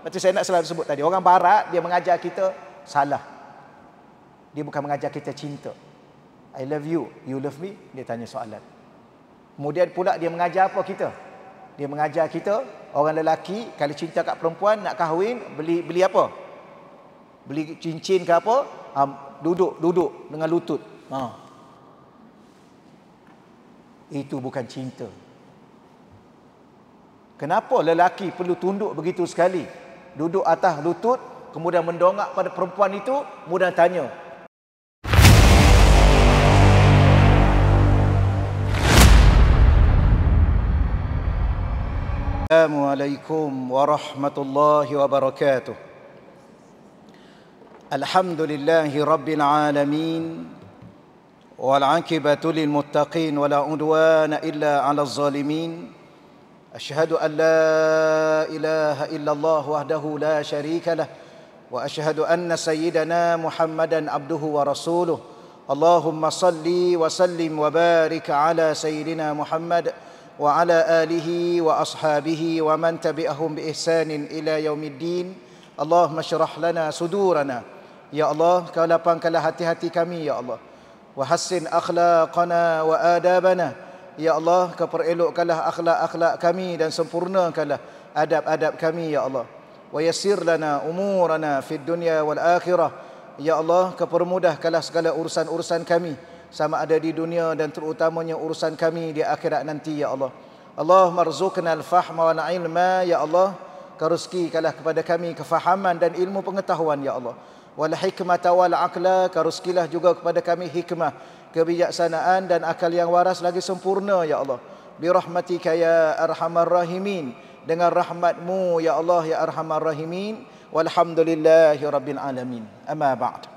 Betul, saya nak selalu sebut tadi, orang barat dia mengajar kita salah. Dia bukan mengajar kita cinta. I love you, you love me, dia tanya soalan. Kemudian pula dia mengajar apa kita? Dia mengajar kita, orang lelaki kalau cinta kat perempuan, nak kahwin, beli apa? Beli cincin ke apa? Duduk dengan lutut. Itu bukan cinta. Kenapa lelaki perlu tunduk begitu sekali? Duduk atas lutut, kemudian mendongak pada perempuan itu, kemudian tanya. Assalamualaikum warahmatullahi wabarakatuh. Alhamdulillahi rabbil alamin. والعاقبة للمتقين ولا عدوان إلا على الظالمين أشهد أن لا إله إلا الله وحده لا شريك له وأشهد أن سيدنا محمدا عبده ورسوله اللهم صل وسلم وبارك على سيدنا محمد وعلى آله وأصحابه ومن تبعهم بإحسان إلى يوم الدين اللهم اشرح لنا صدورنا يا الله kau lapangkanlah hati-hati kami ya Allah. Wahassin akhlaqana wa adabana. Ya Allah, kau perelokkanlah akhlak-akhlak kami dan sempurnakanlah adab-adab kami ya Allah. Wa yassir lana umurana fid dunya wal akhirah. Ya Allah, kau permudahkanlah segala urusan-urusan kami, sama ada di dunia dan terutamanya urusan kami di akhirat nanti ya Allah. Allahumma rzuqna al-fahma wal ilma ya Allah. Kau rezekikanlah kepada kami kefahaman dan ilmu pengetahuan ya Allah. Wal hikmata wal aqla, kau rezekilah juga kepada kami hikmah, kebijaksanaan dan akal yang waras lagi sempurna ya Allah. Bi rahmatika ya arhamar rahimin, dengan rahmatmu ya Allah ya arhamar rahimin. Walhamdulillahi rabbil alamin. Amma ba'd.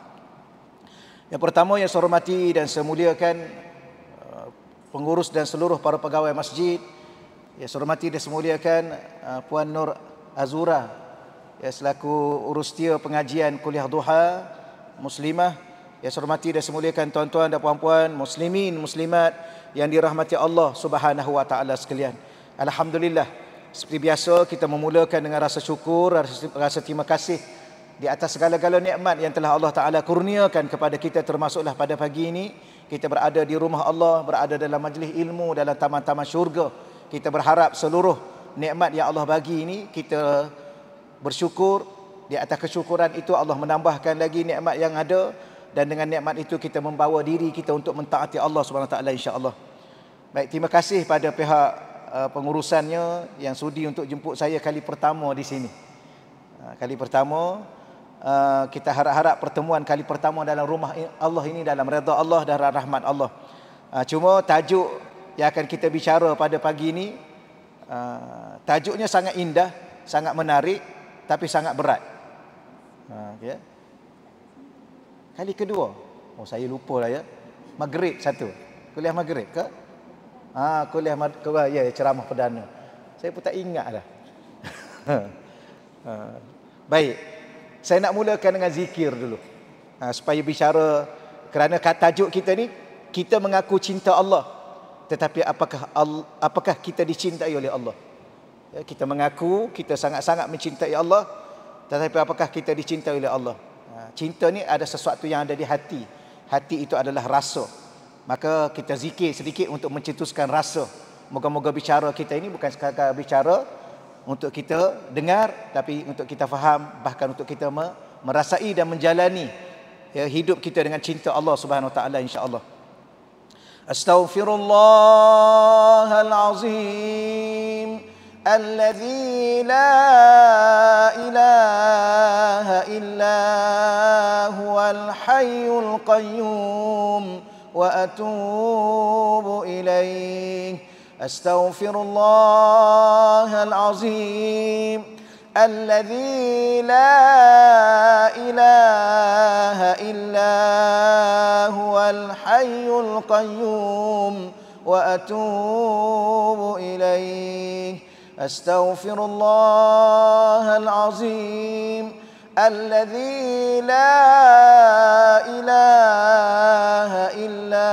Yang pertama yang saya hormati dan saya muliakan pengurus dan seluruh para pegawai masjid. Yang saya hormati dan saya muliakan Puan Nur Azura, ya, selaku urustia pengajian kuliah duha muslimah. Ya, saya hormati dan saya muliakan tuan-tuan dan puan-puan muslimin muslimat yang dirahmati Allah Subhanahu wa taala sekalian. Alhamdulillah, seperti biasa kita memulakan dengan rasa syukur, rasa terima kasih di atas segala-gala nikmat yang telah Allah taala kurniakan kepada kita, termasuklah pada pagi ini kita berada di rumah Allah, berada dalam majlis ilmu dalam taman-taman syurga. Kita berharap seluruh nikmat yang Allah bagi ini kita bersyukur. Di atas kesyukuran itu Allah menambahkan lagi nikmat yang ada, dan dengan nikmat itu kita membawa diri kita untuk mentaati Allah Subhanahu Wa Taala insya-Allah. Baik, terima kasih pada pihak pengurusannya yang sudi untuk jemput saya kali pertama di sini. Kali pertama, kita harap-harap pertemuan kali pertama dalam rumah Allah ini dalam redha Allah dan rahmat Allah. Cuma tajuk yang akan kita bicara pada pagi ini, tajuknya sangat indah, sangat menarik, tapi sangat berat. Ya. Kali kedua, saya lupa lah ya. Maghrib satu. Kuliah Maghrib ke? Kuliah ya, ceramah perdana. Saya pun tak ingat dah. Baik. Saya nak mulakan dengan zikir dulu. Supaya bicara, kerana tajuk kita ni, kita mengaku cinta Allah. Tetapi apakah kita dicintai oleh Allah? Ya, kita mengaku kita sangat-sangat mencintai Allah, tetapi apakah kita dicintai oleh Allah? Cinta ni ada sesuatu yang ada di hati. Hati itu adalah rasa. Maka kita zikir sedikit untuk mencetuskan rasa. Moga-moga bicara kita ini bukan sekadar bicara untuk kita dengar, tapi untuk kita faham, bahkan untuk kita merasai dan menjalani ya, hidup kita dengan cinta Allah Subhanahu Wa Taala insya-Allah. Astaghfirullahal azim الذي لا إله إلا هو الحي القيوم وأتوب إليه أستغفر الله العظيم الذي لا إله إلا هو الحي القيوم وأتوب إليه أستغفر الله العظيم الذي لا إله إلا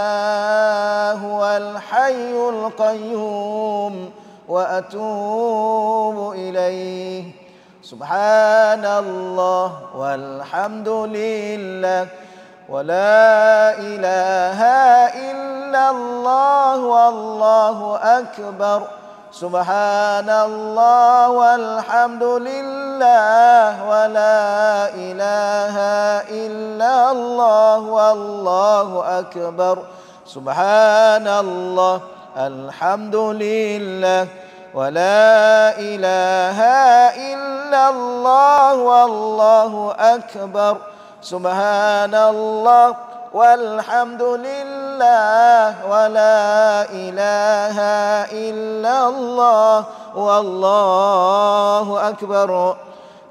هو الحي القيوم وأتوب إليه Subhanallah walhamdulillah wa la ilaha illallah wallahu akbar. Subhanallah walhamdulillah wa la ilaha illallah wallahu akbar. Subhanallah alhamdulillah wa la ilaha illallah wallahu akbar. Subhanallah walhamdulillah wa la ilaha illallah wallahu akbar.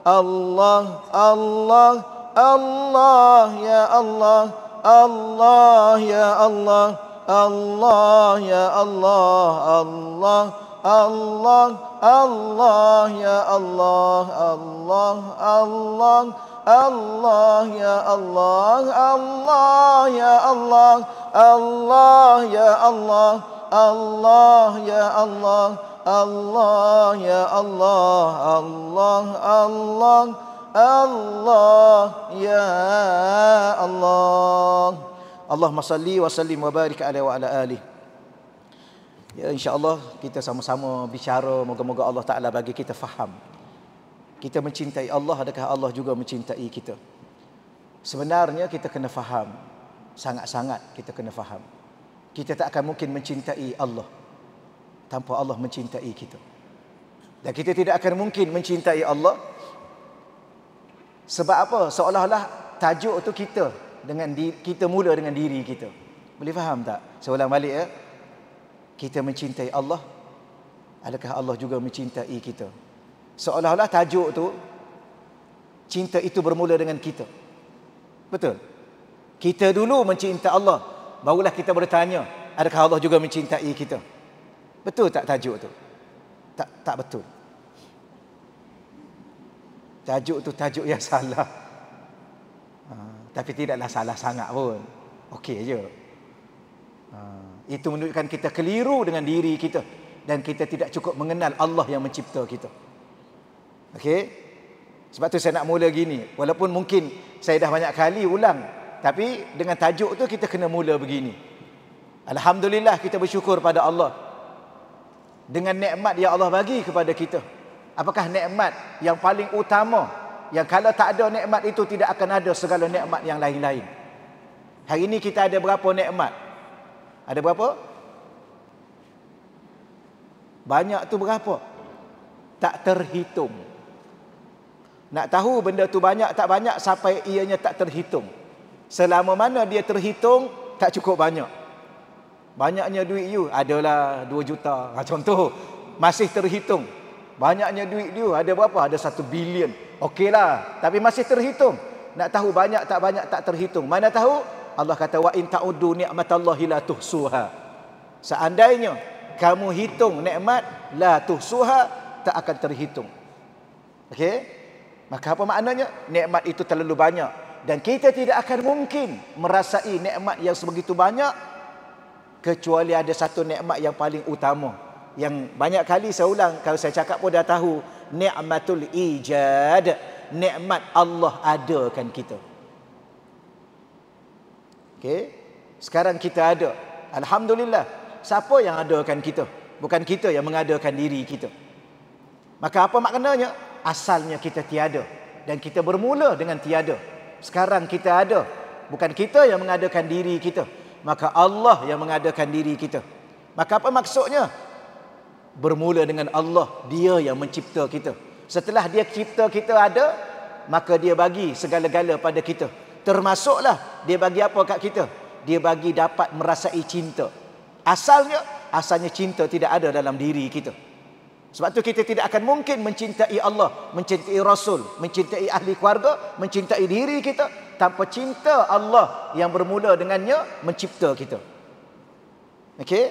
Allah Allah Allah ya Allah, Allah ya Allah, Allah ya Allah, Allah Allah Allah ya Allah, Allah Allah Allah ya Allah, Allah ya Allah, Allah ya Allah, Allah ya Allah, Allah ya Allah, Allah Allah Allah ya Allah. Allahumma salli wa sallim wa barik alaihi wa ala alihi. Ya, insya-Allah kita sama-sama bicara, moga-moga Allah Taala bagi kita faham. Kita mencintai Allah, adakah Allah juga mencintai kita? Sebenarnya kita kena faham. Sangat-sangat kita kena faham. Kita tak akan mungkin mencintai Allah tanpa Allah mencintai kita. Dan kita tidak akan mungkin mencintai Allah sebab apa? Seolah-olah tajuk tu kita kita mula dengan diri kita. Boleh faham tak? Saya ulang balik ya. Kita mencintai Allah, adakah Allah juga mencintai kita? Seolah-olah tajuk tu, cinta itu bermula dengan kita. Betul? Kita dulu mencinta Allah, barulah kita bertanya, adakah Allah juga mencintai kita? Betul tak tajuk tu? Tak betul. Tajuk tu tajuk yang salah. Tapi tidaklah salah sangat pun. Okey je. Itu menunjukkan kita keliru dengan diri kita. Dan kita tidak cukup mengenal Allah yang mencipta kita. Okey? Sebab tu saya nak mula gini. Walaupun mungkin saya dah banyak kali ulang. Tapi dengan tajuk tu kita kena mula begini. Alhamdulillah kita bersyukur pada Allah. Dengan nikmat yang Allah bagi kepada kita. Apakah nikmat yang paling utama? Yang kalau tak ada nikmat itu tidak akan ada segala nikmat yang lain-lain. Hari ini kita ada berapa nikmat? Ada berapa? Banyak tu berapa? Tak terhitung. Nak tahu benda tu banyak tak banyak sampai ianya tak terhitung. Selama mana dia terhitung, tak cukup banyak. Banyaknya duit you, adalah 2 juta. Contoh, masih terhitung. Banyaknya duit you, ada berapa? Ada 1 bilion. Okeylah, tapi masih terhitung. Nak tahu banyak tak terhitung. Mana tahu? Allah kata wa in ta'uddu ni'matallahi la tuhsuha. Seandainya kamu hitung nikmat, la tuhsuha, tak akan terhitung. Okey? Maka apa maknanya? Nikmat itu terlalu banyak dan kita tidak akan mungkin merasai nikmat yang sebegitu banyak kecuali ada satu nikmat yang paling utama. Yang banyak kali saya ulang, kalau saya cakap pun dah tahu, nikmatul ijad, nikmat Allah adakan kita. Okey? Sekarang kita ada. Alhamdulillah. Siapa yang adakan kita? Bukan kita yang mengadakan diri kita. Maka apa maknanya? Asalnya kita tiada dan kita bermula dengan tiada. Sekarang kita ada. Bukan kita yang mengadakan diri kita. Maka Allah yang mengadakan diri kita. Maka apa maksudnya? Bermula dengan Allah, dia yang mencipta kita. Setelah dia cipta kita ada, maka dia bagi segala-gala pada kita. Termasuklah dia bagi apa kat kita? Dia bagi dapat merasai cinta. Asalnya cinta tidak ada dalam diri kita. Sebab tu kita tidak akan mungkin mencintai Allah, mencintai Rasul, mencintai ahli keluarga, mencintai diri kita tanpa cinta Allah yang bermula dengannya mencipta kita. Okey?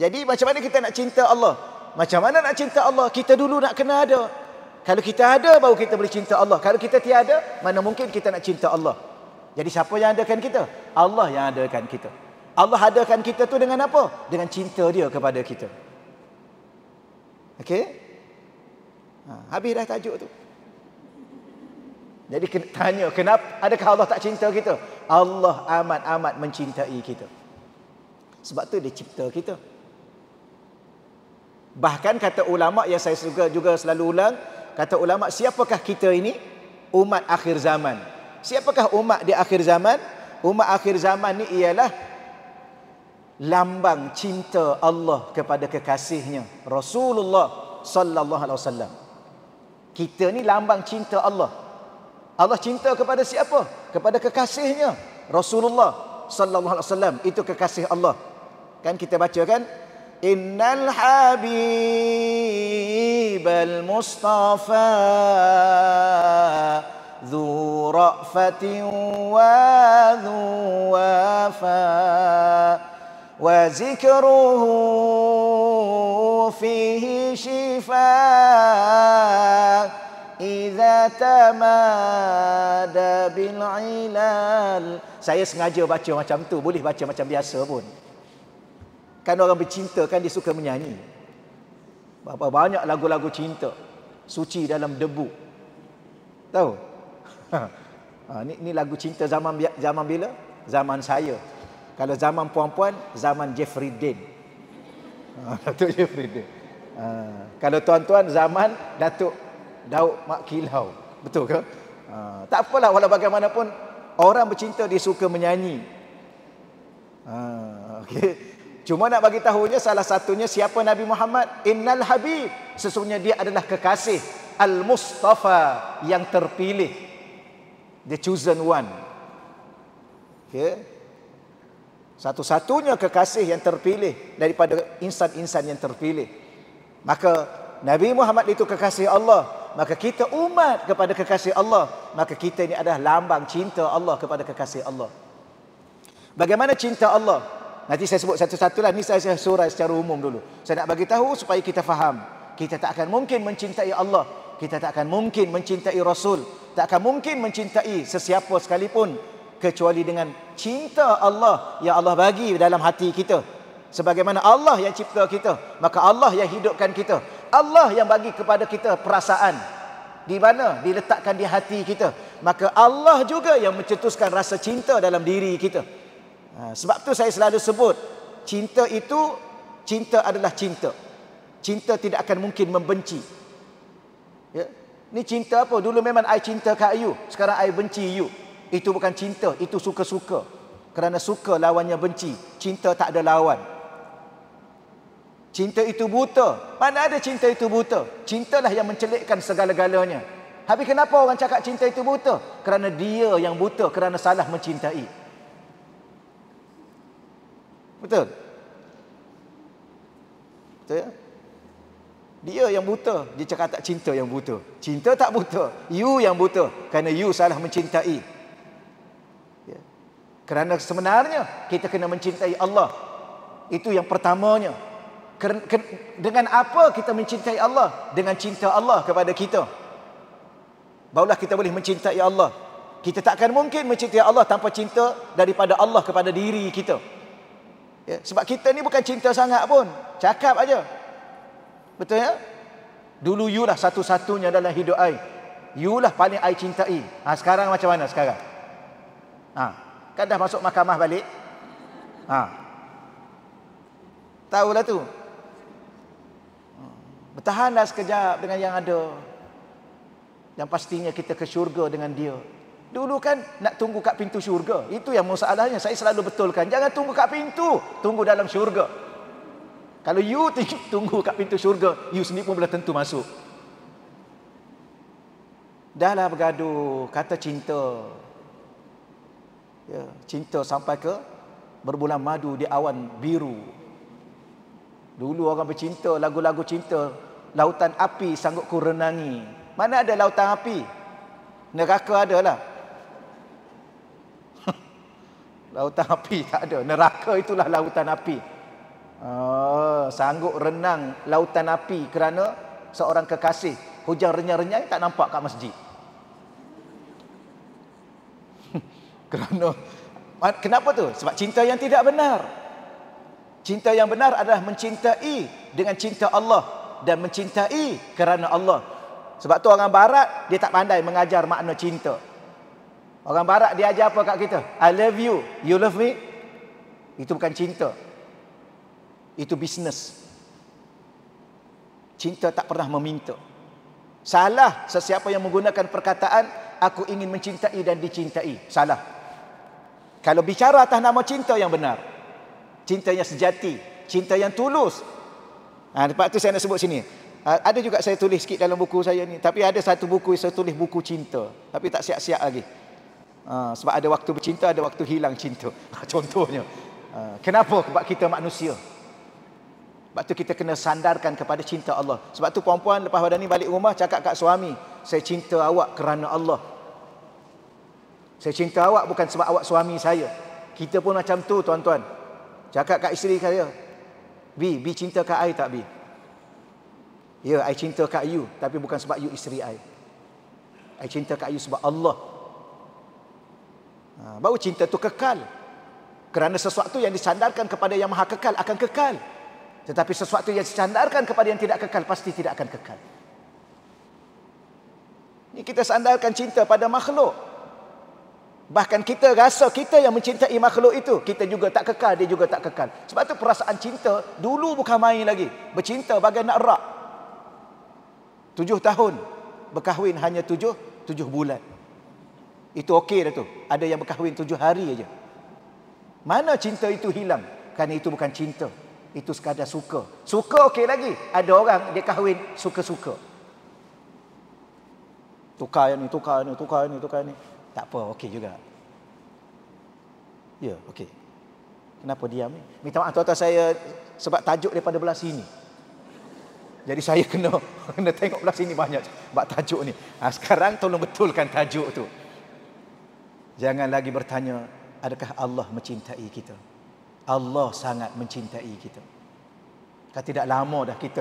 Jadi macam mana kita nak cinta Allah? Macam mana nak cinta Allah? Kita dulu nak kena ada. Kalau kita ada, baru kita boleh cinta Allah. Kalau kita tiada, mana mungkin kita nak cinta Allah? Jadi siapa yang adakan kita? Allah yang adakan kita. Allah adakan kita tu dengan apa? Dengan cinta dia kepada kita. Okey? Habis dah tajuk tu. Jadi tanya, kenapa adakah Allah tak cinta kita? Allah amat-amat mencintai kita. Sebab tu dia cipta kita. Bahkan kata ulama yang saya juga selalu ulang, kata ulama, siapakah kita ini? Umat akhir zaman. Siapakah umat di akhir zaman? Umat akhir zaman ni ialah lambang cinta Allah kepada kekasihnya, Rasulullah sallallahu alaihi wasallam. Kita ni lambang cinta Allah. Allah cinta kepada siapa? Kepada kekasihnya, Rasulullah sallallahu alaihi wasallam. Itu kekasih Allah. Kan kita baca kan? Innal habibal mustafa dhu ra'fatin wa dhu wafa wa zikruhu fihi shifa idza tamada bil ilal. Saya sengaja baca macam tu, boleh baca macam biasa pun. Kan orang bercinta kan dia suka menyanyi. Berapa banyak lagu-lagu cinta, Suci dalam Debu. Tahu? Ni lagu cinta zaman bila? Zaman saya. Kalau zaman puan-puan, zaman Jeffrey Dean. Datuk Jeffrey Dean. Kalau tuan-tuan, zaman Datuk Daud Mak Kilau. Betul ke? Tak apalah, walau bagaimanapun orang bercinta dia suka menyanyi. Okay. Cuma nak bagi tahunya, salah satunya siapa Nabi Muhammad? Innal habib, sesungguhnya dia adalah kekasih, al-Mustafa, yang terpilih, the chosen one. Okay. Satu-satunya kekasih yang terpilih daripada insan-insan yang terpilih. Maka Nabi Muhammad itu kekasih Allah, maka kita umat kepada kekasih Allah, maka kita ini adalah lambang cinta Allah kepada kekasih Allah. Bagaimana cinta Allah? Nanti saya sebut satu-satulah. Ni saya surah secara umum dulu. Saya nak bagi tahu supaya kita faham. Kita tak akan mungkin mencintai Allah, kita tak akan mungkin mencintai Rasul, tak akan mungkin mencintai sesiapa sekalipun kecuali dengan cinta Allah yang Allah bagi dalam hati kita. Sebagaimana Allah yang cipta kita, maka Allah yang hidupkan kita. Allah yang bagi kepada kita perasaan. Di mana? Diletakkan di hati kita. Maka Allah juga yang mencetuskan rasa cinta dalam diri kita. Sebab tu saya selalu sebut, cinta adalah cinta. Cinta tidak akan mungkin membenci. Ya? Ni cinta apa? Dulu memang I cinta kat you, sekarang I benci you. Itu bukan cinta, itu suka-suka. Kerana suka lawannya benci. Cinta tak ada lawan. Cinta itu buta. Mana ada cinta itu buta? Cintalah yang mencelikkan segala-galanya. Habis kenapa orang cakap cinta itu buta? Kerana dia yang buta kerana salah mencintai. Betul? Betul ya? Dia yang buta. Dia cakap tak cinta yang buta. Cinta tak buta. You yang buta kerana you salah mencintai. Ya. Kerana sebenarnya kita kena mencintai Allah. Itu yang pertamanya. Dengan apa kita mencintai Allah? Dengan cinta Allah kepada kita. Barulah kita boleh mencintai Allah. Kita tak akan mungkin mencintai Allah tanpa cinta daripada Allah kepada diri kita. Ya, sebab kita ni bukan cinta sangat pun, cakap aja. Betul ya? Dulu you lah satu-satunya dalam hidup I. You lah paling I cintai. Sekarang macam mana sekarang? Kan dah masuk mahkamah balik. Tahulah tu. Bertahanlah sekejap dengan yang ada. Yang pastinya kita ke syurga dengan dia. Dulu kan nak tunggu kat pintu syurga. Itu yang masalahnya. Saya selalu betulkan. Jangan tunggu kat pintu. Tunggu dalam syurga. Kalau you tunggu kat pintu syurga, you sendiri pun belum tentu masuk. Dahlah bergaduh. Kata cinta. Ya, cinta sampai ke berbulan madu di awan biru. Dulu orang bercinta, lagu-lagu cinta. Lautan api sanggup ku renangi. Mana ada lautan api? Neraka ada lah. Lautan api tak ada. Neraka itulah lautan api. Sanggup renang lautan api kerana seorang kekasih. Hujan renyai-renyai tak nampak kat masjid. Kenapa tu? Sebab cinta yang tidak benar. Cinta yang benar adalah mencintai dengan cinta Allah dan mencintai kerana Allah. Sebab tu orang barat dia tak pandai mengajar makna cinta. Orang barat dia ajar apa kat kita? I love you, you love me. Itu bukan cinta. Itu bisnes. Cinta tak pernah meminta. Salah sesiapa yang menggunakan perkataan aku ingin mencintai dan dicintai. Salah. Kalau bicara atas nama cinta yang benar, cinta yang sejati, cinta yang tulus. Lepas tu saya nak sebut sini. Ada juga saya tulis sikit dalam buku saya ni. Tapi ada satu buku saya tulis buku cinta. Tapi tak siap-siap lagi. Sebab ada waktu bercinta, ada waktu hilang cinta. Contohnya. Kenapa? Sebab kita manusia. Sebab tu kita kena sandarkan kepada cinta Allah. Sebab tu perempuan lepas pada ni balik rumah cakap kat suami, saya cinta awak kerana Allah. Saya cinta awak bukan sebab awak suami saya. Kita pun macam tu tuan-tuan. Cakap kat isteri saya, Bi cinta kat I tak Bi? Ya, I cinta kat you, tapi bukan sebab you isteri I. I cinta kat you sebab Allah. Baru cinta tu kekal. Kerana sesuatu yang disandarkan kepada yang maha kekal akan kekal. Tetapi sesuatu yang disandarkan kepada yang tidak kekal pasti tidak akan kekal. Ini kita sandarkan cinta pada makhluk. Bahkan kita rasa kita yang mencintai makhluk itu, kita juga tak kekal, dia juga tak kekal. Sebab tu perasaan cinta dulu bukan main lagi. Bercinta bagai nak rak. 7 tahun berkahwin hanya 7 bulan. Itu okey dah tu. Ada yang berkahwin 7 hari aja. Mana cinta itu hilang? Kerana itu bukan cinta. Itu sekadar suka. Suka okey lagi. Ada orang dia kahwin suka-suka. Tukar ni, tukar ni, tukar ni, tukar ni. Tak apa, okey juga. Ya, okey. Kenapa diam ni? Minta maaf tuan-tuan, saya sebab tajuk daripada belah sini. Jadi saya kena tengok belah sini banyak sebab tajuk ni. Sekarang tolong betulkan tajuk tu. Jangan lagi bertanya, adakah Allah mencintai kita? Allah sangat mencintai kita. Kan tidak lama dah kita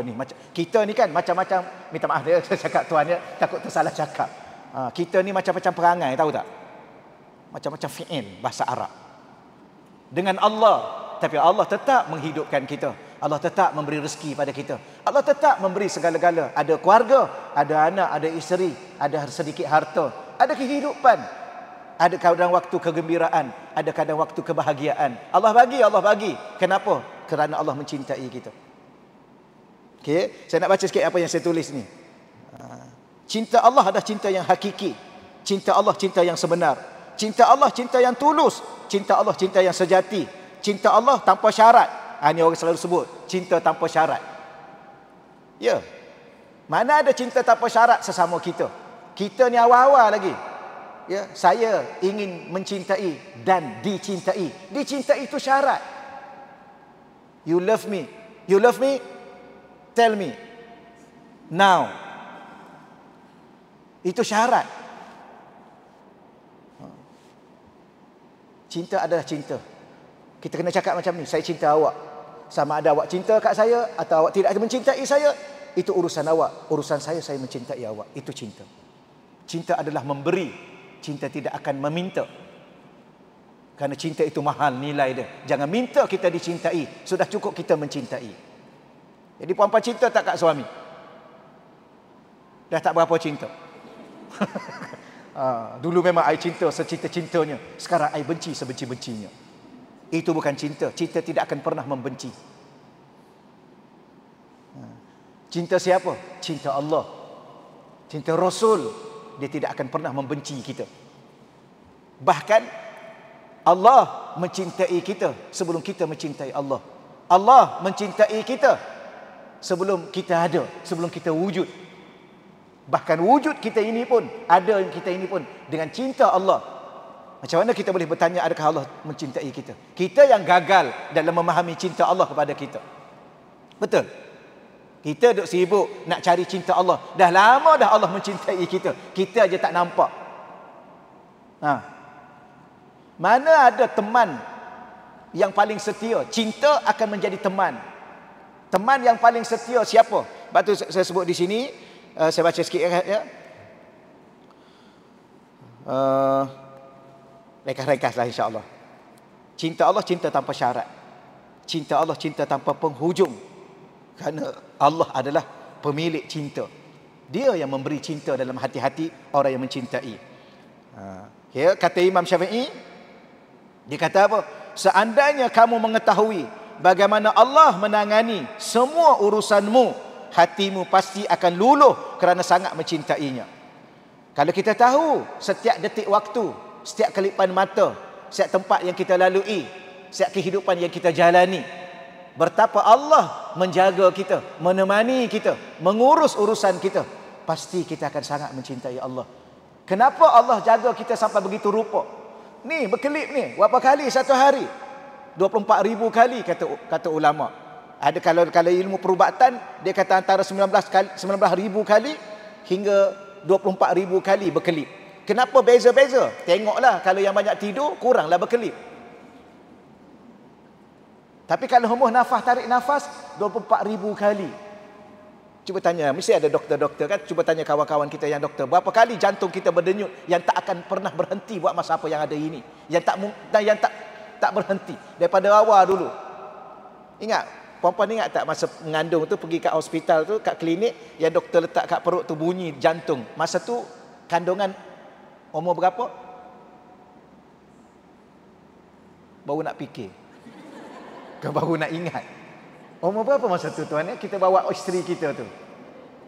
ni kan macam-macam, minta maaf dia saya cakap tuan ya, takut tersalah cakap. Kita ni macam-macam perangai, tahu tak? Macam-macam fi'il bahasa Arab. Dengan Allah, tapi Allah tetap menghidupkan kita. Allah tetap memberi rezeki pada kita. Allah tetap memberi segala-gala. Ada keluarga, ada anak, ada isteri, ada sedikit harta, ada kehidupan. Ada kadang waktu kegembiraan, ada kadang waktu kebahagiaan. Allah bagi. Kenapa? Kerana Allah mencintai kita. Okey, saya nak baca sikit apa yang saya tulis ni. Cinta Allah adalah cinta yang hakiki. Cinta Allah cinta yang sebenar. Cinta Allah cinta yang tulus. Cinta Allah cinta yang sejati. Cinta Allah tanpa syarat. Ini orang selalu sebut cinta tanpa syarat. Ya. Mana ada cinta tanpa syarat sesama kita? Kita ni awal-awal lagi. Ya, saya ingin mencintai dan dicintai. Dicintai itu syarat. You love me. You love me? Tell me. Now. Itu syarat. Cinta adalah cinta. Kita kena cakap macam ni, saya cinta awak. Sama ada awak cinta kat saya atau awak tidak mencintai saya, itu urusan awak. Urusan saya mencintai awak. Itu cinta. Cinta adalah memberi. Cinta tidak akan meminta. Kerana cinta itu mahal nilai dia. Jangan minta kita dicintai. Sudah cukup kita mencintai. Jadi puan-puan cinta tak kat suami? Dah tak berapa cinta. Dulu memang I cinta secinta-cintanya. Sekarang I benci sebenci-bencinya. Itu bukan cinta. Cinta tidak akan pernah membenci. Cinta siapa? Cinta Allah. Cinta Rasul. Dia tidak akan pernah membenci kita. Bahkan Allah mencintai kita sebelum kita mencintai Allah. Allah mencintai kita sebelum kita ada, sebelum kita wujud. Bahkan wujud kita ini pun, ada kita ini pun dengan cinta Allah. Macam mana kita boleh bertanya adakah Allah mencintai kita? Kita yang gagal dalam memahami cinta Allah kepada kita. Betul? Kita duk sibuk nak cari cinta Allah. Dah lama dah Allah mencintai kita. Kita aja tak nampak. Mana ada teman yang paling setia? Cinta akan menjadi teman. Teman yang paling setia siapa? Sebab tu saya sebut di sini. Saya baca sikit ya. Ringkas-ringkaslah insya-Allah. Cinta Allah cinta tanpa syarat. Cinta Allah cinta tanpa penghujung. Kerana Allah adalah pemilik cinta. Dia yang memberi cinta dalam hati-hati orang yang mencintai. Ya, kata Imam Syafi'i, dia kata apa? Seandainya kamu mengetahui bagaimana Allah menangani semua urusanmu, hatimu pasti akan luluh kerana sangat mencintainya. Kalau kita tahu setiap detik waktu, setiap kelipan mata, setiap tempat yang kita lalui, setiap kehidupan yang kita jalani, betapa Allah menjaga kita, menemani kita, mengurus urusan kita, pasti kita akan sangat mencintai Allah. Kenapa Allah jaga kita sampai begitu rupa? Ni berkelip ni, berapa kali satu hari? 24,000 kali kata ulama. Ada kalau ilmu perubatan, dia kata antara 19,000 kali hingga 24,000 kali berkelip. Kenapa beza-beza? Tengoklah, kalau yang banyak tidur, kuranglah berkelip. Tapi kalau hembus nafas, tarik nafas 24,000 kali. Cuba tanya, mesti ada doktor-doktor kan, cuba tanya kawan-kawan kita yang doktor, berapa kali jantung kita berdenyut yang tak akan pernah berhenti buat masa apa yang ada ini, yang tak berhenti daripada awal dulu. Ingat, puan-puan ingat tak masa mengandung tu, pergi kat hospital tu, kat klinik, yang doktor letak kat perut tu bunyi jantung. Masa tu kandungan umur berapa? Baru nak fikir. Kau baru nak ingat. Umur berapa masa tu tuan? Kita bawa isteri kita tu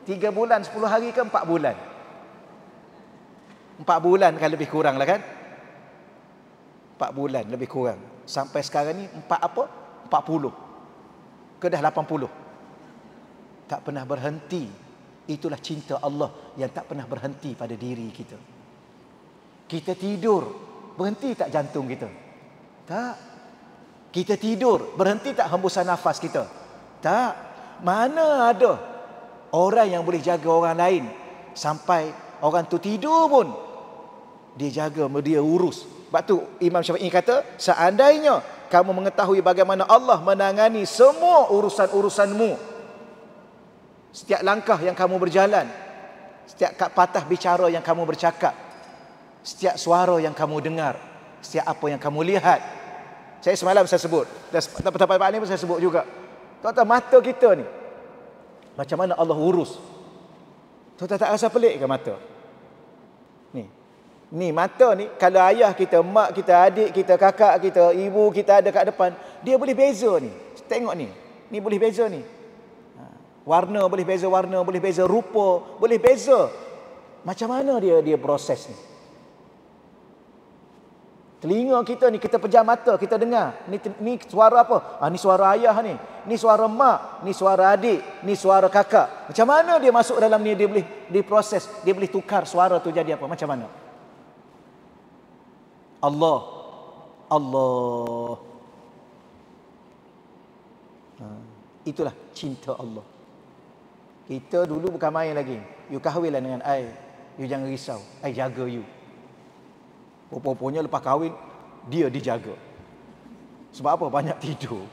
3 bulan, 10 hari ke 4 bulan? 4 bulan kan, lebih kurang lah kan? 4 bulan lebih kurang. Sampai sekarang ni 40 ke dah 80. Tak pernah berhenti. Itulah cinta Allah yang tak pernah berhenti pada diri kita. Kita tidur, berhenti tak jantung kita? Tak. Kita tidur, berhenti tak hembusan nafas kita? Tak. Mana ada orang yang boleh jaga orang lain sampai orang tu tidur pun dia jaga, dia urus. Sebab tu Imam Syafi'i kata, seandainya kamu mengetahui bagaimana Allah menangani semua urusan-urusanmu, setiap langkah yang kamu berjalan, setiap patah bicara yang kamu bercakap, setiap suara yang kamu dengar, setiap apa yang kamu lihat. Saya semalam saya sebut, dan tempat-tempat ni pun saya sebut juga. Tuan-tuan, mata kita ni macam mana Allah urus. Tuan-tuan tak rasa pelik ke mata? Ni mata ni, kalau ayah kita, mak kita, adik kita, kakak kita, ibu kita ada kat depan, dia boleh beza ni. Tengok ni. Ni boleh beza ni. Warna boleh beza warna, boleh beza rupa, boleh beza. Macam mana dia proses ni? Telinga kita ni, kita pejam mata, kita dengar. Ni suara apa? Ni suara ayah ni. Ni suara mak, ni suara adik, ni suara kakak. Macam mana dia masuk dalam ni, dia boleh diproses, dia boleh tukar suara tu jadi apa? Macam mana? Allah. Itulah cinta Allah. Kita dulu bukan main lagi. You kahwinlah dengan I. You jangan risau. I jaga you. Rupa-rupanya lepas kahwin, dia dijaga. Sebab apa? Banyak tidur.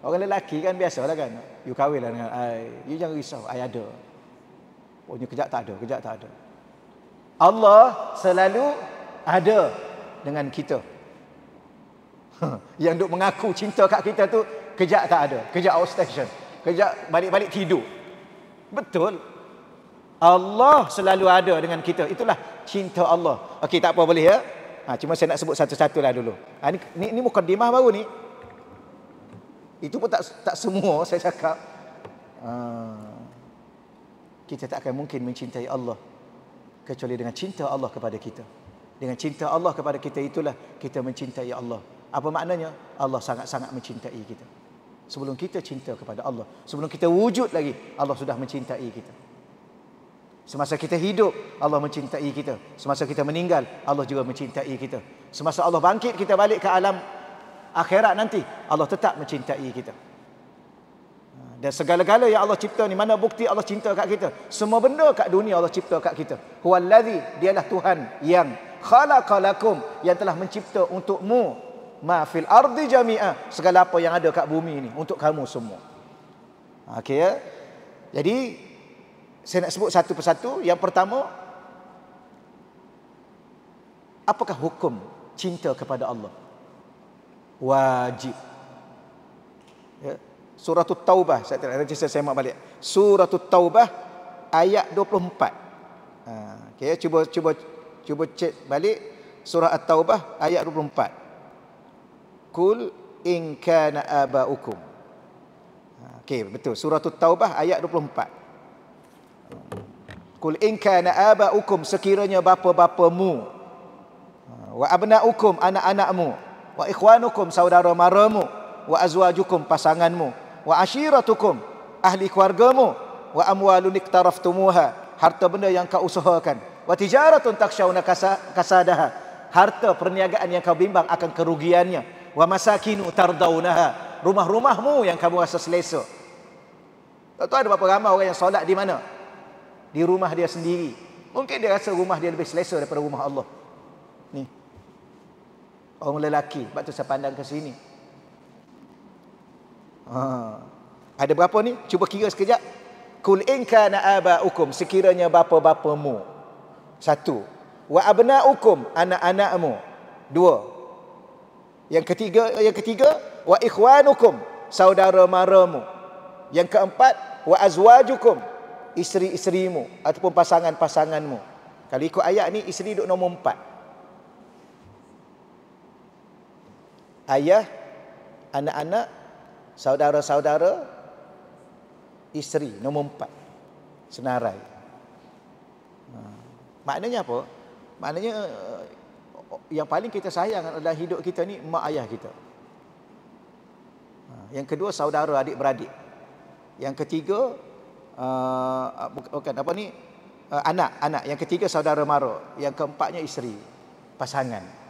Orang lelaki kan biasalah kan. You kahwinlah dengan I. You jangan risau. I ada. Pokoknya kejap tak ada. Allah selalu ada dengan kita. Yang duk mengaku cinta kat kita tu, kejap tak ada. Kejap outstation. Kejap balik-balik tidur. Betul. Allah selalu ada dengan kita. Itulah cinta Allah. Okey, tak apa, boleh ya? Cuma saya nak sebut satu-satu lah dulu. Ni mukadimah baru ni. Itu pun tak semua saya cakap. Kita tak akan mungkin mencintai Allah kecuali dengan cinta Allah kepada kita. Dengan cinta Allah kepada kita itulah kita mencintai Allah. Apa maknanya? Allah sangat-sangat mencintai kita. Sebelum kita cinta kepada Allah, sebelum kita wujud lagi, Allah sudah mencintai kita. Semasa kita hidup, Allah mencintai kita. Semasa kita meninggal, Allah juga mencintai kita. Semasa Allah bangkit kita balik ke alam akhirat nanti, Allah tetap mencintai kita. Dan segala-gala yang Allah cipta ni, mana bukti Allah cinta kat kita? Semua benda kat dunia Allah cipta kat kita. Huwallazi, dialah Tuhan yang khalaqalakum, yang telah mencipta untukmu ma fil ardi jami'a, segala apa yang ada kat bumi ni untuk kamu semua. Okey ya. Jadi saya nak sebut satu persatu. Yang pertama, apakah hukum cinta kepada Allah? Wajib. Ya. Surah Taubah, saya semak balik. Surah Taubah ayat 24. Okey, cuba cek balik surah At-Taubah ayat 24. Kul in kana abaukum. Okey, betul. Surah At-Taubah ayat 24. Kul in kana abaukum, sekiranya bapa-bapamu, wa abnaukum, anak-anakmu, wa ikhwanukum, saudara maramu, wa azwajukum, pasanganmu, wa ashiratukum, ahli keluargamu, wa amwalun iktaraftumuha, harta benda yang kau usahakan, wa tijaratun takshawna kasadaha, harta perniagaan yang kau bimbang akan kerugiannya, wa masakinu tardaunaha, rumah-rumahmu yang kamu rasa selesa. Tahu ada berapa ramai orang yang solat di mana? Di rumah dia sendiri. Mungkin dia rasa rumah dia lebih selesa daripada rumah Allah. Ni orang lelaki, sebab tu saya pandang ke sini. Ada berapa ni? Cuba kira sekejap. Kul in kana abaukum, sekiranya bapa-bapamu. 1. Wa abnaukum, anak-anakmu. 2. Yang ketiga, wa ikhwanukum, saudara maramu. Yang keempat, wa azwajukum, isteri-isterimu ataupun pasangan-pasanganmu. Kalau ikut ayat ni, isteri duduk nombor 4. Ayah, anak-anak, saudara-saudara, isteri nombor 4. Senarai. Maknanya apa? Maknanya yang paling kita sayang dalam hidup kita ni mak ayah kita. Yang kedua, saudara adik-beradik. Yang ketiga, anak. Yang ketiga, saudara mara. Yang keempatnya, isteri, pasangan.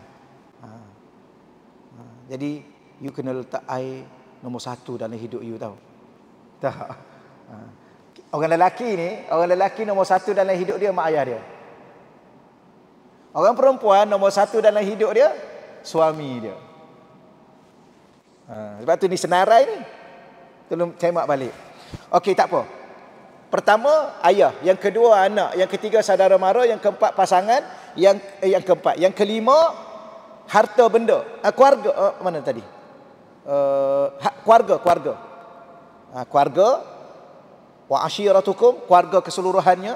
Jadi you kena letak I nombor 1 dalam hidup you, tahu tak? Orang lelaki nombor 1 dalam hidup dia mak ayah dia. Orang perempuan nombor 1 dalam hidup dia suami dia. Sebab tu ni senarai ni. Tolong cemak balik. Okey, tak apa. Pertama ayah, yang kedua anak, yang ketiga saudara mara, yang keempat pasangan, yang keempat, yang kelima harta benda, keluarga, mana tadi? Keluarga. Keluarga, wa ashiratukum, keluarga keseluruhannya.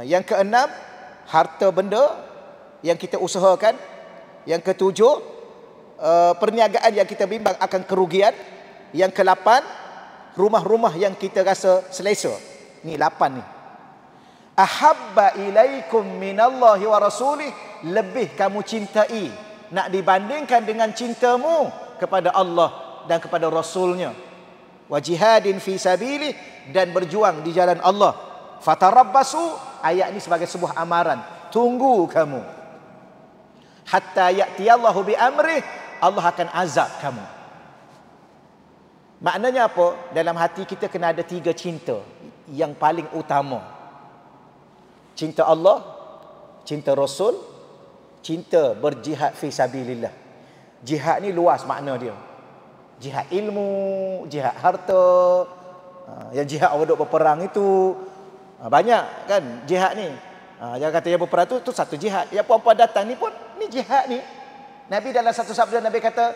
Yang keenam, harta benda yang kita usahakan. Yang ketujuh, perniagaan yang kita bimbang akan kerugian. Yang ke-8, rumah-rumah yang kita rasa selesa. Ni 8 ni. Ahabba ilaikum minallahi wa rasulih, lebih kamu cintai, nak dibandingkan dengan cintamu kepada Allah dan kepada Rasulnya. Wa jihadin fi sabilih, dan berjuang di jalan Allah. Fatarabbasu, ayat ini sebagai sebuah amaran. Tunggu kamu. Hatta ya'tiyallahu bi amrih, Allah akan azab kamu. Maknanya apa? Dalam hati kita kena ada 3 cinta yang paling utama. Cinta Allah, cinta Rasul, cinta berjihad fi sabilillah. Jihad ni luas makna dia. Jihad ilmu, jihad harta. Yang jihad orang duk berperang itu banyak kan jihad ni. Jangan kata yang berperang tu satu jihad. Yang puan-puan datang ni pun ni jihad ni. Nabi dalam satu sabda Nabi kata,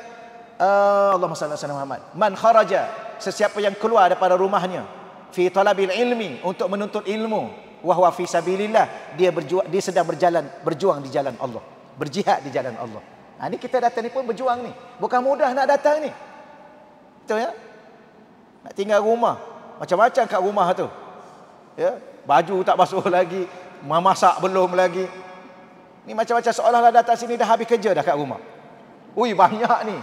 Allahumma salli ala Muhammad, man kharaja, sesiapa yang keluar daripada rumahnya fi talabil ilmi, untuk menuntut ilmu, wa huwa fi sabilillah, dia sedang berjuang di jalan Allah, berjihad di jalan Allah. Ni kita datang ni pun berjuang ni. Bukan mudah nak datang ni. Betul ya? Nak tinggal rumah, macam-macam kat rumah tu. Ya, baju tak basuh lagi, memasak belum lagi. Ni macam-macam, seolah-olah datang sini dah habis kerja dah kat rumah. Ui, banyak ni.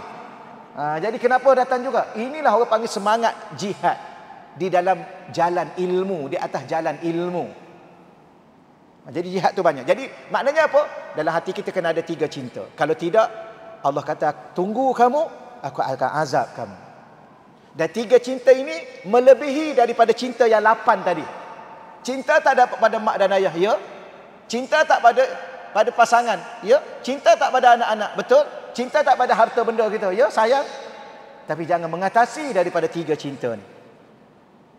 Jadi kenapa datang juga? Inilah orang panggil semangat jihad di dalam jalan ilmu, di atas jalan ilmu. Jadi jihad tu banyak. Jadi maknanya apa? Dalam hati kita kena ada 3 cinta. Kalau tidak, Allah kata, tunggu kamu, aku akan azab kamu. Dan 3 cinta ini melebihi daripada cinta yang 8 tadi. Cinta tak ada pada mak dan ayah, ya? Cinta tak pada pasangan, ya? Cinta tak pada anak-anak, betul? Cinta tak pada harta benda kita, ya sayang? Tapi jangan mengatasi daripada 3 cinta ni.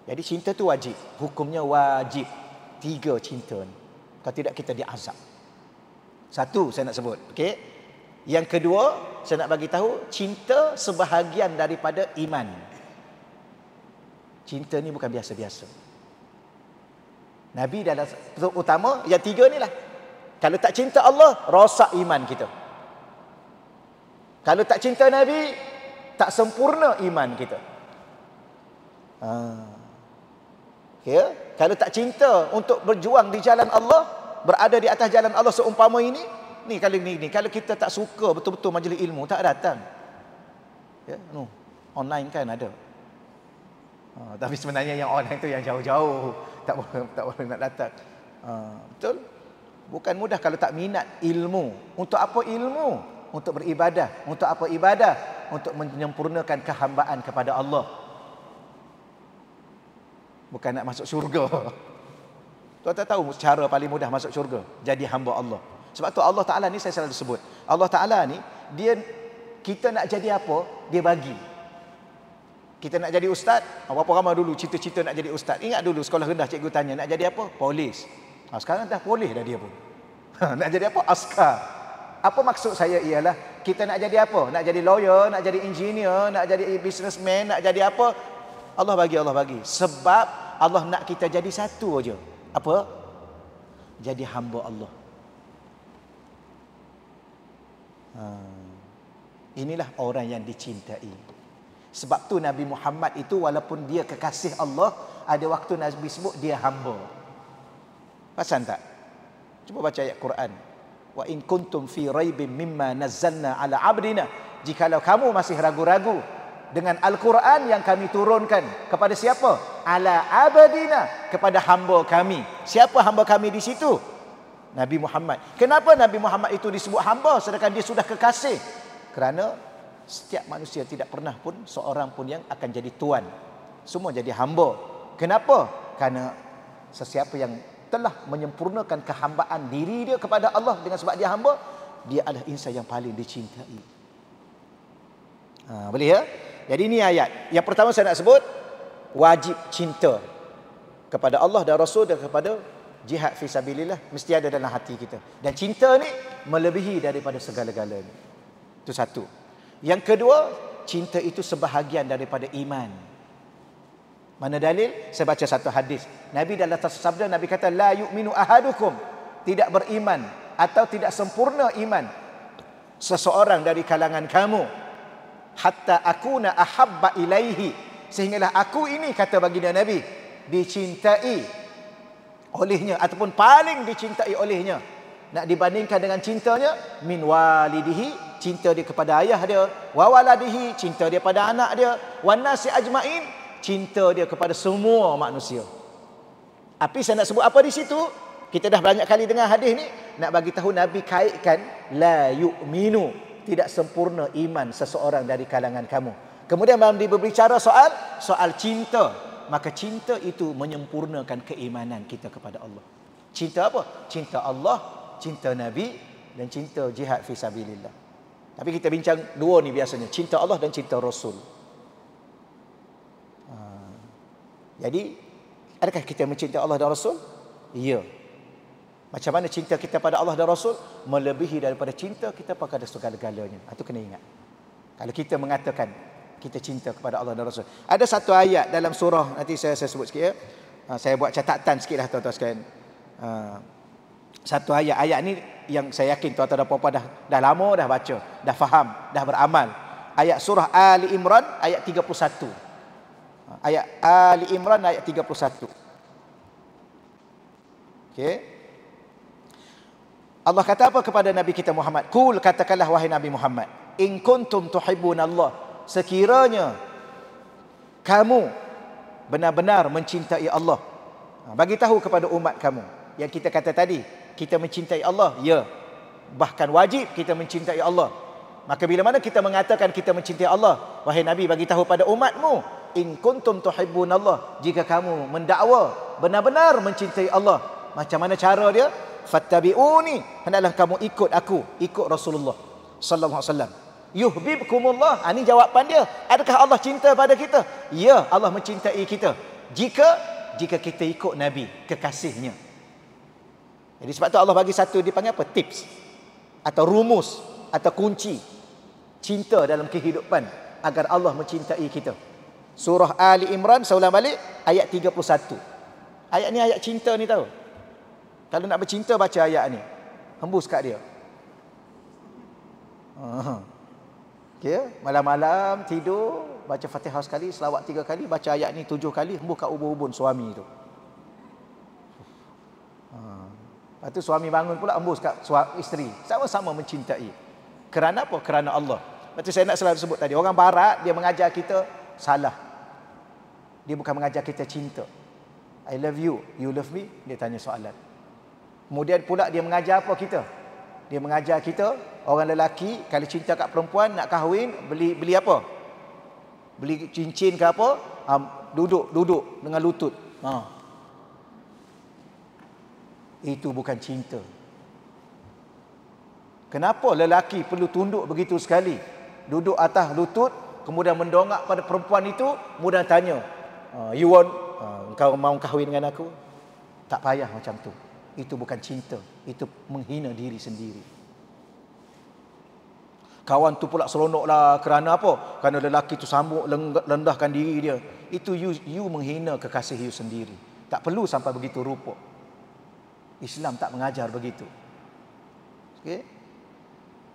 Jadi cinta tu wajib, hukumnya wajib. 3 cinta ni. Kalau tidak kita diazab. 1 saya nak sebut, okey? Yang kedua, saya nak bagi tahu, cinta sebahagian daripada iman. Cinta ni bukan biasa-biasa. Nabi dalam utama yang tiga ni lah. Kalau tak cinta Allah, rosak iman kita. Kalau tak cinta Nabi, tak sempurna iman kita. Ya? Kalau tak cinta untuk berjuang di jalan Allah, berada di atas jalan Allah seumpama ini, kalau kita tak suka betul-betul majlis ilmu, tak datang. Ya, online kan ada. Tapi sebenarnya yang online tu yang jauh-jauh, tak boleh nak datang. Betul? Bukan mudah kalau tak minat ilmu. Untuk apa ilmu? Untuk beribadah. Untuk apa ibadah? Untuk menyempurnakan kehambaan kepada Allah. Bukan nak masuk syurga. Tuan-tuan tahu cara paling mudah masuk syurga? Jadi hamba Allah. Sebab tu Allah Ta'ala ni saya selalu sebut. Allah Ta'ala ni, kita nak jadi apa, dia bagi. Kita nak jadi ustaz, berapa ramai dulu cita-cita nak jadi ustaz. Ingat dulu sekolah rendah cikgu tanya, nak jadi apa? Polis. Sekarang dah polis dah dia pun. Nak jadi apa? Askar. Apa maksud saya ialah, kita nak jadi apa? Nak jadi lawyer, nak jadi engineer, nak jadi businessman, nak jadi apa? Allah bagi. Sebab Allah nak kita jadi satu aja. Apa? Jadi hamba Allah. Inilah orang yang dicintai. Sebab tu Nabi Muhammad itu walaupun dia kekasih Allah, ada waktu Nabi sebut dia hamba. Perasan tak? Cuba baca ayat Quran. Wa in kuntum fi raibin mimma nazzalna ala abdina. Jikalau kamu masih ragu-ragu dengan Al-Quran yang kami turunkan kepada siapa? Ala abdina, kepada hamba kami. Siapa hamba kami di situ? Nabi Muhammad. Kenapa Nabi Muhammad itu disebut hamba sedangkan dia sudah kekasih? Kerana setiap manusia tidak pernah pun seorang pun yang akan jadi tuan. Semua jadi hamba. Kenapa? Kerana sesiapa yang telah menyempurnakan kehambaan diri dia kepada Allah dengan sebab dia hamba, dia adalah insan yang paling dicintai. Boleh ya? Jadi ini ayat. Yang pertama saya nak sebut, wajib cinta kepada Allah dan Rasul dan kepada jihad fi sabilillah mesti ada dalam hati kita. Dan cinta ni melebihi daripada segala-galanya. Itu satu. Yang kedua, cinta itu sebahagian daripada iman. Mana dalil? Saya baca satu hadis. Nabi dalam sabda, Nabi kata, la yu'minu ahadukum, tidak beriman atau tidak sempurna iman seseorang dari kalangan kamu, hatta akuna ahabba ilaihi, sehinggalah aku ini, kata baginda Nabi, dicintai olehnya ataupun paling dicintai olehnya, nak dibandingkan dengan cintanya, min walidihi, cinta dia kepada ayah dia, wa waladihi, cinta dia pada anak dia, wan nasi ajmain, cinta dia kepada semua manusia. Tapi saya nak sebut apa di situ? Kita dah banyak kali dengar hadis ni, nak bagi tahu Nabi kaitkan la yu'minu, tidak sempurna iman seseorang dari kalangan kamu. Kemudian dalam dia berbicara soal cinta, maka cinta itu menyempurnakan keimanan kita kepada Allah. Cinta apa? Cinta Allah, cinta Nabi, dan cinta jihad fi sabilillah. Tapi kita bincang dua ni biasanya, cinta Allah dan cinta Rasul. Jadi, adakah kita mencintai Allah dan Rasul? Ya. Macam mana cinta kita pada Allah dan Rasul? Melebihi daripada cinta kita pada segala-galanya. Itu kena ingat. Kalau kita mengatakan kita cinta kepada Allah dan Rasul. Ada satu ayat dalam surah, nanti saya sebut sikit ya. Saya buat catatan sikit lah tuan-tuan sekalian. Satu ayat ni yang saya yakin tuan-tuan dan puan-puan dah lama dah baca, dah faham, dah beramal. Ayat surah Ali Imran ayat 31. Ayat Ali Imran ayat 31. Okey. Allah kata apa kepada Nabi kita Muhammad? Qul, katakanlah wahai Nabi Muhammad, in kuntum tuhibbunallah, sekiranya kamu benar-benar mencintai Allah. Bagi tahu kepada umat kamu. Yang kita kata tadi, kita mencintai Allah, ya. Bahkan wajib kita mencintai Allah. Maka bila mana kita mengatakan kita mencintai Allah, wahai Nabi, bagi tahu pada umatmu, in kuntum tuhibbunallah, jika kamu mendakwa benar-benar mencintai Allah, macam mana cara dia? Fattabi'uni, hendaklah kamu ikut aku, ikut Rasulullah sallallahu alaihi wasallam. Yuhibbukumullah. Ini jawapan dia. Adakah Allah cinta pada kita? Ya, Allah mencintai kita. Jika kita ikut Nabi, kekasihnya. Jadi sebab tu Allah bagi satu, dipanggil apa? Tips atau rumus atau kunci cinta dalam kehidupan agar Allah mencintai kita. Surah Ali Imran, saya ulang balik, ayat 31. Ayat ni ayat cinta ni tahu. Kalau nak bercinta baca ayat ni. Hembus kat dia. Okay, malam-malam tidur baca Fatihah sekali, selawat 3 kali, baca ayat ni 7 kali, hembus kat ubun-ubun suami tu. Lepas tu suami bangun pula hembus kat isteri. Sama-sama mencintai. Kerana apa? Kerana Allah. Lepas tu saya nak selalu sebut tadi, orang barat dia mengajar kita salah. Dia bukan mengajar kita cinta. I love you, you love me, dia tanya soalan. Kemudian pula dia mengajar apa kita? Dia mengajar kita, orang lelaki kalau cinta kat perempuan nak kahwin, beli apa? Beli cincin ke apa? Duduk dengan lutut. Itu bukan cinta. Kenapa lelaki perlu tunduk begitu sekali? Duduk atas lutut, kemudian mendongak pada perempuan itu, kemudian tanya, you want, engkau mau kahwin dengan aku? Tak payah macam tu. Itu bukan cinta. Itu menghina diri sendiri. Kawan tu pula seronoklah kerana apa? Kerana lelaki tu sambut, rendahkan diri dia. Itu you menghina kekasih you sendiri. Tak perlu sampai begitu rupa. Islam tak mengajar begitu. Okey?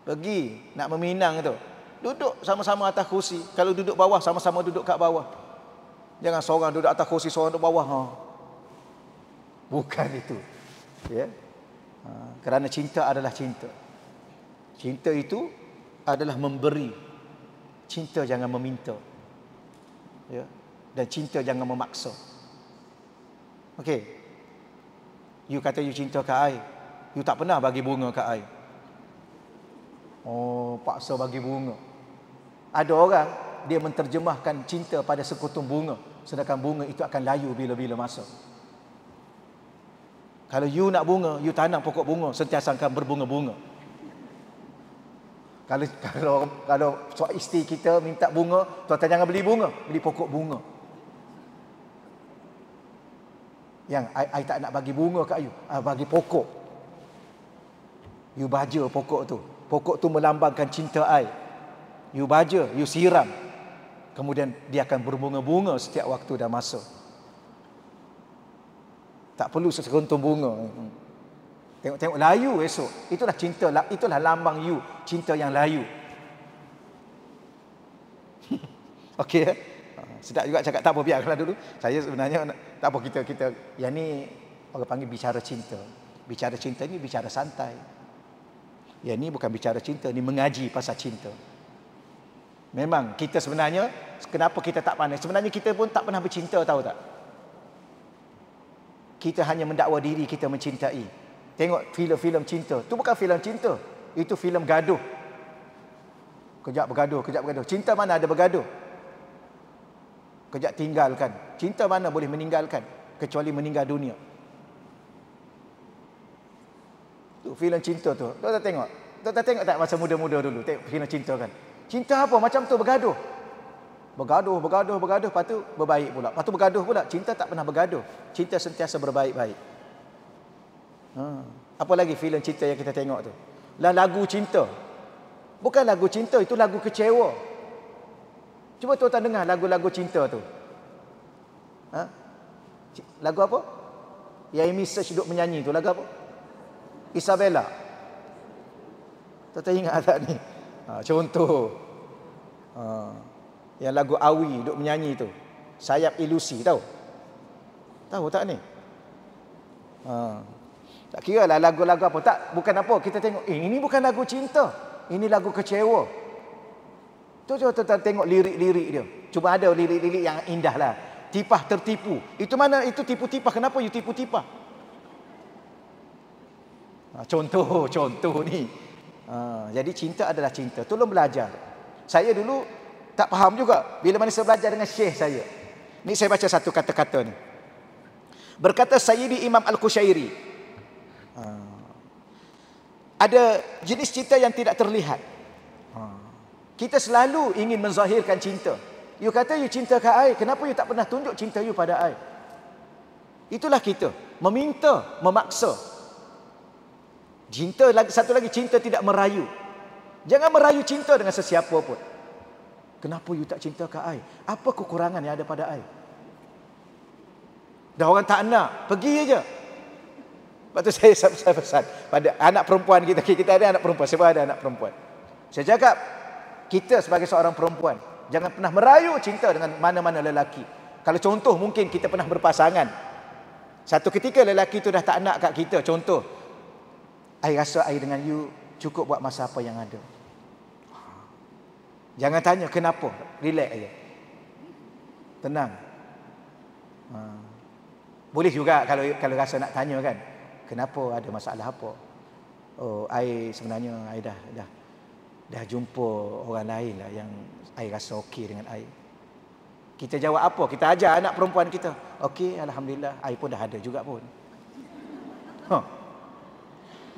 Pergi nak meminang tu, duduk sama-sama atas kursi. Kalau duduk bawah, sama-sama duduk kat bawah. Jangan seorang duduk atas kursi, seorang duduk bawah. Bukan itu. Ya. Kerana cinta adalah cinta. Cinta itu adalah memberi. Cinta jangan meminta. Ya. Dan cinta jangan memaksa. Okey. You kata you cinta kat I, you tak pernah bagi bunga kat I. Paksa bagi bunga. Ada orang dia menterjemahkan cinta pada sekutum bunga, sedangkan bunga itu akan layu bila-bila masa. Kalau you nak bunga, you tanam pokok bunga, sentiasa akan berbunga-bunga. Kalau isteri kita minta bunga, tuan-tuan jangan beli bunga, beli pokok bunga. Yang I tak nak bagi bunga kat you, bagi pokok. You baja pokok tu. Pokok tu melambangkan cinta I. You baja, you siram. Kemudian dia akan berbunga-bunga setiap waktu dan masa. Tak perlu sekuntum bunga. Tengok layu esok. Itulah cinta, itulah lambang you, cinta yang layu. Okey. Sedap juga cakap, tak apa, biarlah dulu. Saya sebenarnya tak apa, kita yang ni orang panggil bicara cinta. Bicara cinta ni bicara santai. Yang ni bukan bicara cinta, ni mengaji pasal cinta. Memang kita sebenarnya, kenapa kita tak pandai? Sebenarnya kita pun tak pernah bercinta, tahu tak? Kita hanya mendakwa diri kita mencintai. Tengok filem-filem cinta. Itu bukan filem cinta. Itu filem gaduh. Kejap bergaduh. Cinta mana ada bergaduh? Kejap tinggalkan. Cinta mana boleh meninggalkan? Kecuali meninggal dunia. Tu filem cinta tu. Tuan tengok tak masa muda-muda dulu. Tengok filem cinta kan. Cinta apa? Macam tu bergaduh. Bergaduh. Lepas tu berbaik pula. Lepas tu bergaduh pula. Cinta tak pernah bergaduh. Cinta sentiasa berbaik-baik. Apa lagi filem cinta yang kita tengok tu? Lah lagu cinta. Bukan lagu cinta, itu lagu kecewa. Cuba tuan-tuan dengar lagu-lagu cinta tu. Lagu apa? Yang Amy Search duduk menyanyi tu, lagu apa? Isabella. Tuan-tuan ingat tak ni? Contoh. Yang lagu Awi duduk menyanyi tu. Sayap Ilusi, tahu? Tahu tak ni? Tak kira lah lagu-lagu apa. Tak, bukan apa. Kita tengok, ini bukan lagu cinta. Ini lagu kecewa. Cuba tuan-tuan tengok lirik-lirik dia. Cuma ada lirik-lirik yang indah lah. Tipah tertipu. Itu mana itu tipu-tipah? Kenapa you tipu-tipah? Contoh ni. Jadi cinta adalah cinta. Tolong belajar. Saya dulu tak faham juga. Bila mana saya belajar dengan syekh saya. Ni saya baca satu kata-kata ni. Berkata Sayyidi Imam Al-Qushairi. Ada jenis cinta yang tidak terlihat. Kita selalu ingin menzahirkan cinta. You kata you cinta ke I, kenapa you tak pernah tunjuk cinta you pada I? Itulah kita, meminta, memaksa. Cinta, satu lagi, cinta tidak merayu. Jangan merayu cinta dengan sesiapa pun. Kenapa you tak cinta ke I? Apa kekurangan yang ada pada I? Dah orang tak nak, pergi aja. Lepas tu saya pesan pada anak perempuan kita. Kita ada anak perempuan, siapa ada anak perempuan. Saya cakap, kita sebagai seorang perempuan, jangan pernah merayu cinta dengan mana-mana lelaki. Kalau contoh mungkin kita pernah berpasangan. Satu ketika lelaki tu dah tak nak kat kita. Contoh, I rasa I dengan you cukup buat masa apa yang ada. Jangan tanya kenapa. Relax aja. Tenang. Boleh juga kalau rasa nak tanya kan. Kenapa, ada masalah apa? Oh, I sebenarnya I dah jumpa orang lain lah yang I rasa okey dengan I. Kita jawab apa? Kita ajar anak perempuan kita. Okey, alhamdulillah, I pun dah ada juga pun.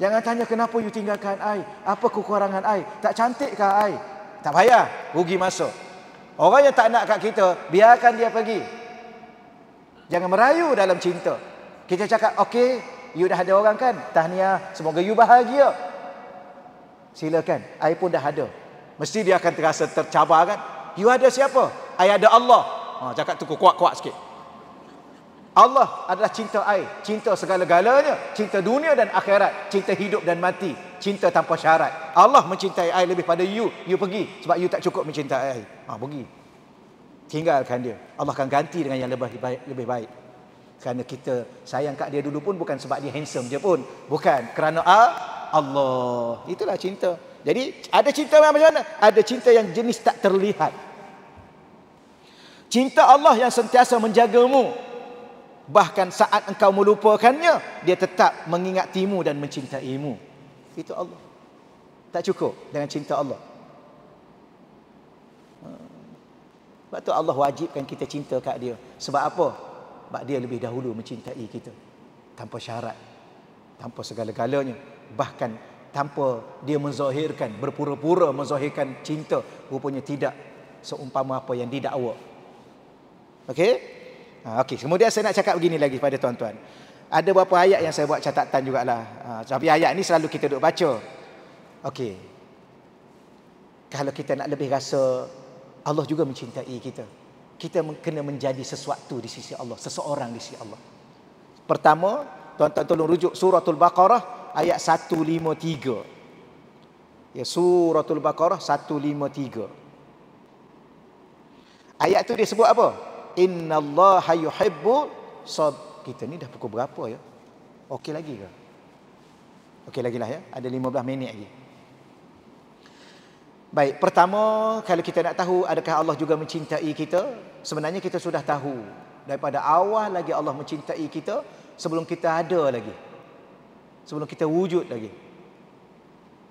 Jangan tanya kenapa you tinggalkan I? Apa kekurangan I? Tak cantik ke I? Tak payah, rugi masa. Orang yang tak nak kat kita, biarkan dia pergi. Jangan merayu dalam cinta. Kita cakap, okey, you dah ada orang kan? Tahniah, semoga you bahagia. Silakan, I pun dah ada. Mesti dia akan terasa tercabar kan? You ada siapa? I ada Allah. Cakap tu kuat-kuat sikit. Allah adalah cinta I, cinta segala-galanya, cinta dunia dan akhirat, cinta hidup dan mati, cinta tanpa syarat. Allah mencintai I lebih pada you pergi sebab you tak cukup mencintai I. Pergi. Tinggalkan dia. Allah akan ganti dengan yang lebih baik. Kerana kita sayang kat dia dulu pun bukan sebab dia handsome dia pun, bukan, kerana Allah. Itulah cinta. Jadi ada cinta yang macam mana? Ada cinta yang jenis tak terlihat. Cinta Allah yang sentiasa menjagamu. Bahkan saat engkau melupakannya, dia tetap mengingatimu dan mencintaimu. Itu Allah. Tak cukup dengan cinta Allah. Sebab tu Allah wajibkan kita cinta kat dia. Sebab apa? Sebab dia lebih dahulu mencintai kita. Tanpa syarat. Tanpa segala-galanya. Bahkan tanpa dia menzahirkan, berpura-pura menzahirkan cinta. Rupanya tidak seumpama apa yang didakwa. Okey? Okey, kemudian saya nak cakap begini lagi pada tuan-tuan. Ada beberapa ayat yang saya buat catatan jugalah. Tapi ayat ni selalu kita duk baca. Okey. Kalau kita nak lebih rasa Allah juga mencintai kita, kita kena menjadi sesuatu di sisi Allah, seseorang di sisi Allah. Pertama, tuan-tuan tolong rujuk suratul Baqarah ayat 153. Ya, suratul Baqarah 153. Ayat tu dia sebut apa? Innallaha yuhibbu kita ni dah pukul berapa ya? Okey lagi ke? Okey lagi lah ya. Ada 15 minit lagi. Baik, pertama kalau kita nak tahu adakah Allah juga mencintai kita, sebenarnya kita sudah tahu daripada awal lagi Allah mencintai kita sebelum kita ada lagi. Sebelum kita wujud lagi.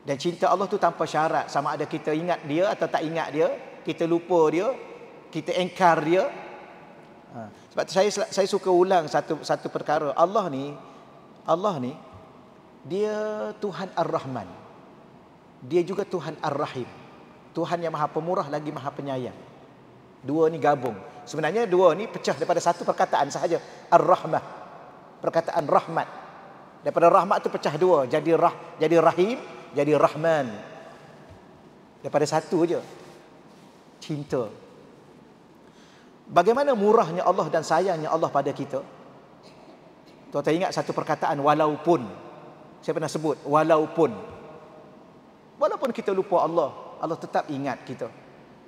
Dan cinta Allah tu tanpa syarat, sama ada kita ingat dia atau tak ingat dia, kita lupa dia, kita engkar dia. Sebab tu saya suka ulang satu perkara. Allah ni dia Tuhan Ar-Rahman. Dia juga Tuhan Ar-Rahim. Tuhan yang Maha Pemurah lagi Maha Penyayang. Dua ni gabung. Sebenarnya dua ni pecah daripada satu perkataan sahaja, Ar-Rahmah. Perkataan rahmat. Daripada rahmat tu pecah dua, jadi Rahim, jadi Rahman. Daripada satu je. Cinta. Bagaimana murahnya Allah dan sayangnya Allah pada kita. Tuan-tuan ingat satu perkataan, walaupun. Saya pernah sebut, walaupun kita lupa Allah, Allah tetap ingat kita.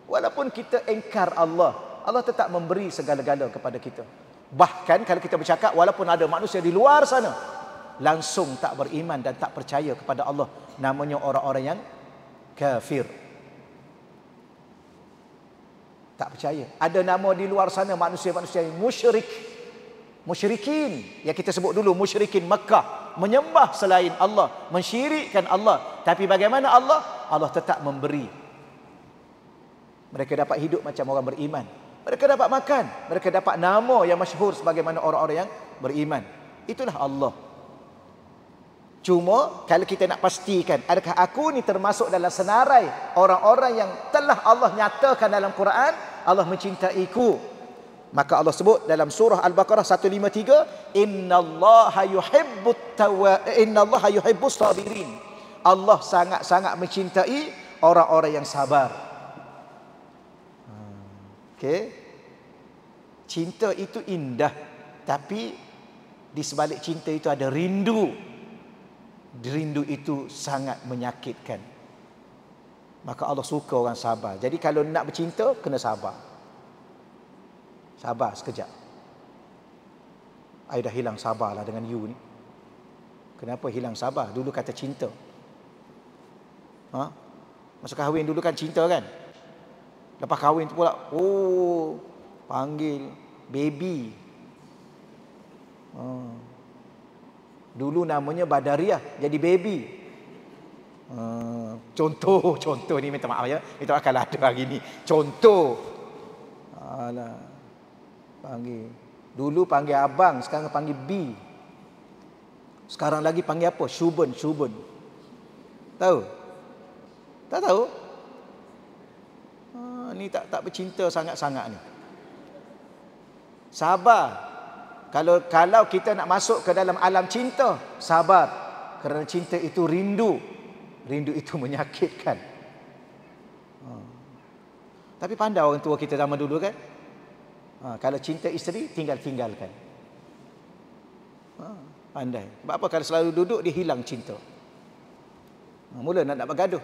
Walaupun kita engkar Allah, Allah tetap memberi segala-gala kepada kita. Bahkan kalau kita bercakap, walaupun ada manusia di luar sana langsung tak beriman dan tak percaya kepada Allah, namanya orang-orang yang kafir. Tak percaya. Ada nama di luar sana manusia-manusia yang musyrikin, yang kita sebut dulu musyrikin Mekah, menyembah selain Allah, mensyirikkan Allah. Tapi bagaimana Allah? Allah tetap memberi. Mereka dapat hidup macam orang beriman. Mereka dapat makan, mereka dapat nama yang masyhur sebagaimana orang-orang yang beriman. Itulah Allah. Cuma kalau kita nak pastikan adakah aku ni termasuk dalam senarai orang-orang yang telah Allah nyatakan dalam Quran Allah mencintaiku, maka Allah sebut dalam surah Al-Baqarah 153, innallaha yuhibbus sabirin. Allah sangat-sangat mencintai orang-orang yang sabar. Okey. Cinta itu indah. Tapi di sebalik cinta itu ada rindu. Rindu itu sangat menyakitkan. Maka Allah suka orang sabar. Jadi kalau nak bercinta, kena sabar. Sabar sekejap. I dah hilang sabarlah dengan you ni. Kenapa hilang sabar? Dulu kata cinta. Masa kahwin dulu kan cinta kan? Lepas kahwin tu pula, panggil baby. Dulu namanya Badariah, jadi baby. Contoh ni minta maaf ya. Minta maaf kalau ada hari ni. Contoh. Alah. Panggil. Dulu panggil abang, sekarang panggil B. Sekarang lagi panggil apa? Shuben. Tahu? Tak tahu? Ni tak bercinta sangat-sangat ni. Sabar. Kalau kita nak masuk ke dalam alam cinta, sabar. Kerana cinta itu rindu. Rindu itu menyakitkan. Tapi pandai orang tua kita zaman dulu kan? Kalau cinta isteri, tinggalkan. Pandai. Sebab apa? Kalau selalu duduk, dia hilang cinta. Mula nak bergaduh.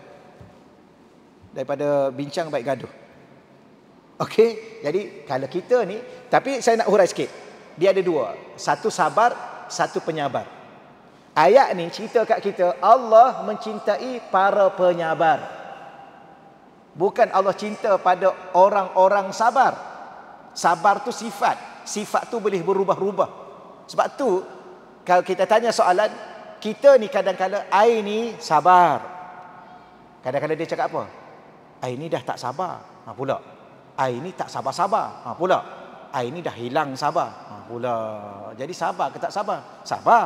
Daripada bincang, baik gaduh. Okey? Jadi, kalau kita ni, tapi saya nak hurai sikit. Dia ada dua. Satu sabar, satu penyabar. Ayat ni cerita kat kita, Allah mencintai para penyabar. Bukan Allah cinta pada orang-orang sabar. Sabar tu sifat. Sifat tu boleh berubah-ubah. Sebab tu, kalau kita tanya soalan, kita ni kadang-kadang, I ni sabar. Kadang-kadang dia cakap apa? I ni dah tak sabar. Pula. I ni tak sabar-sabar. Pula. I ni dah hilang sabar. Pula. Jadi sabar ke tak sabar? Sabar.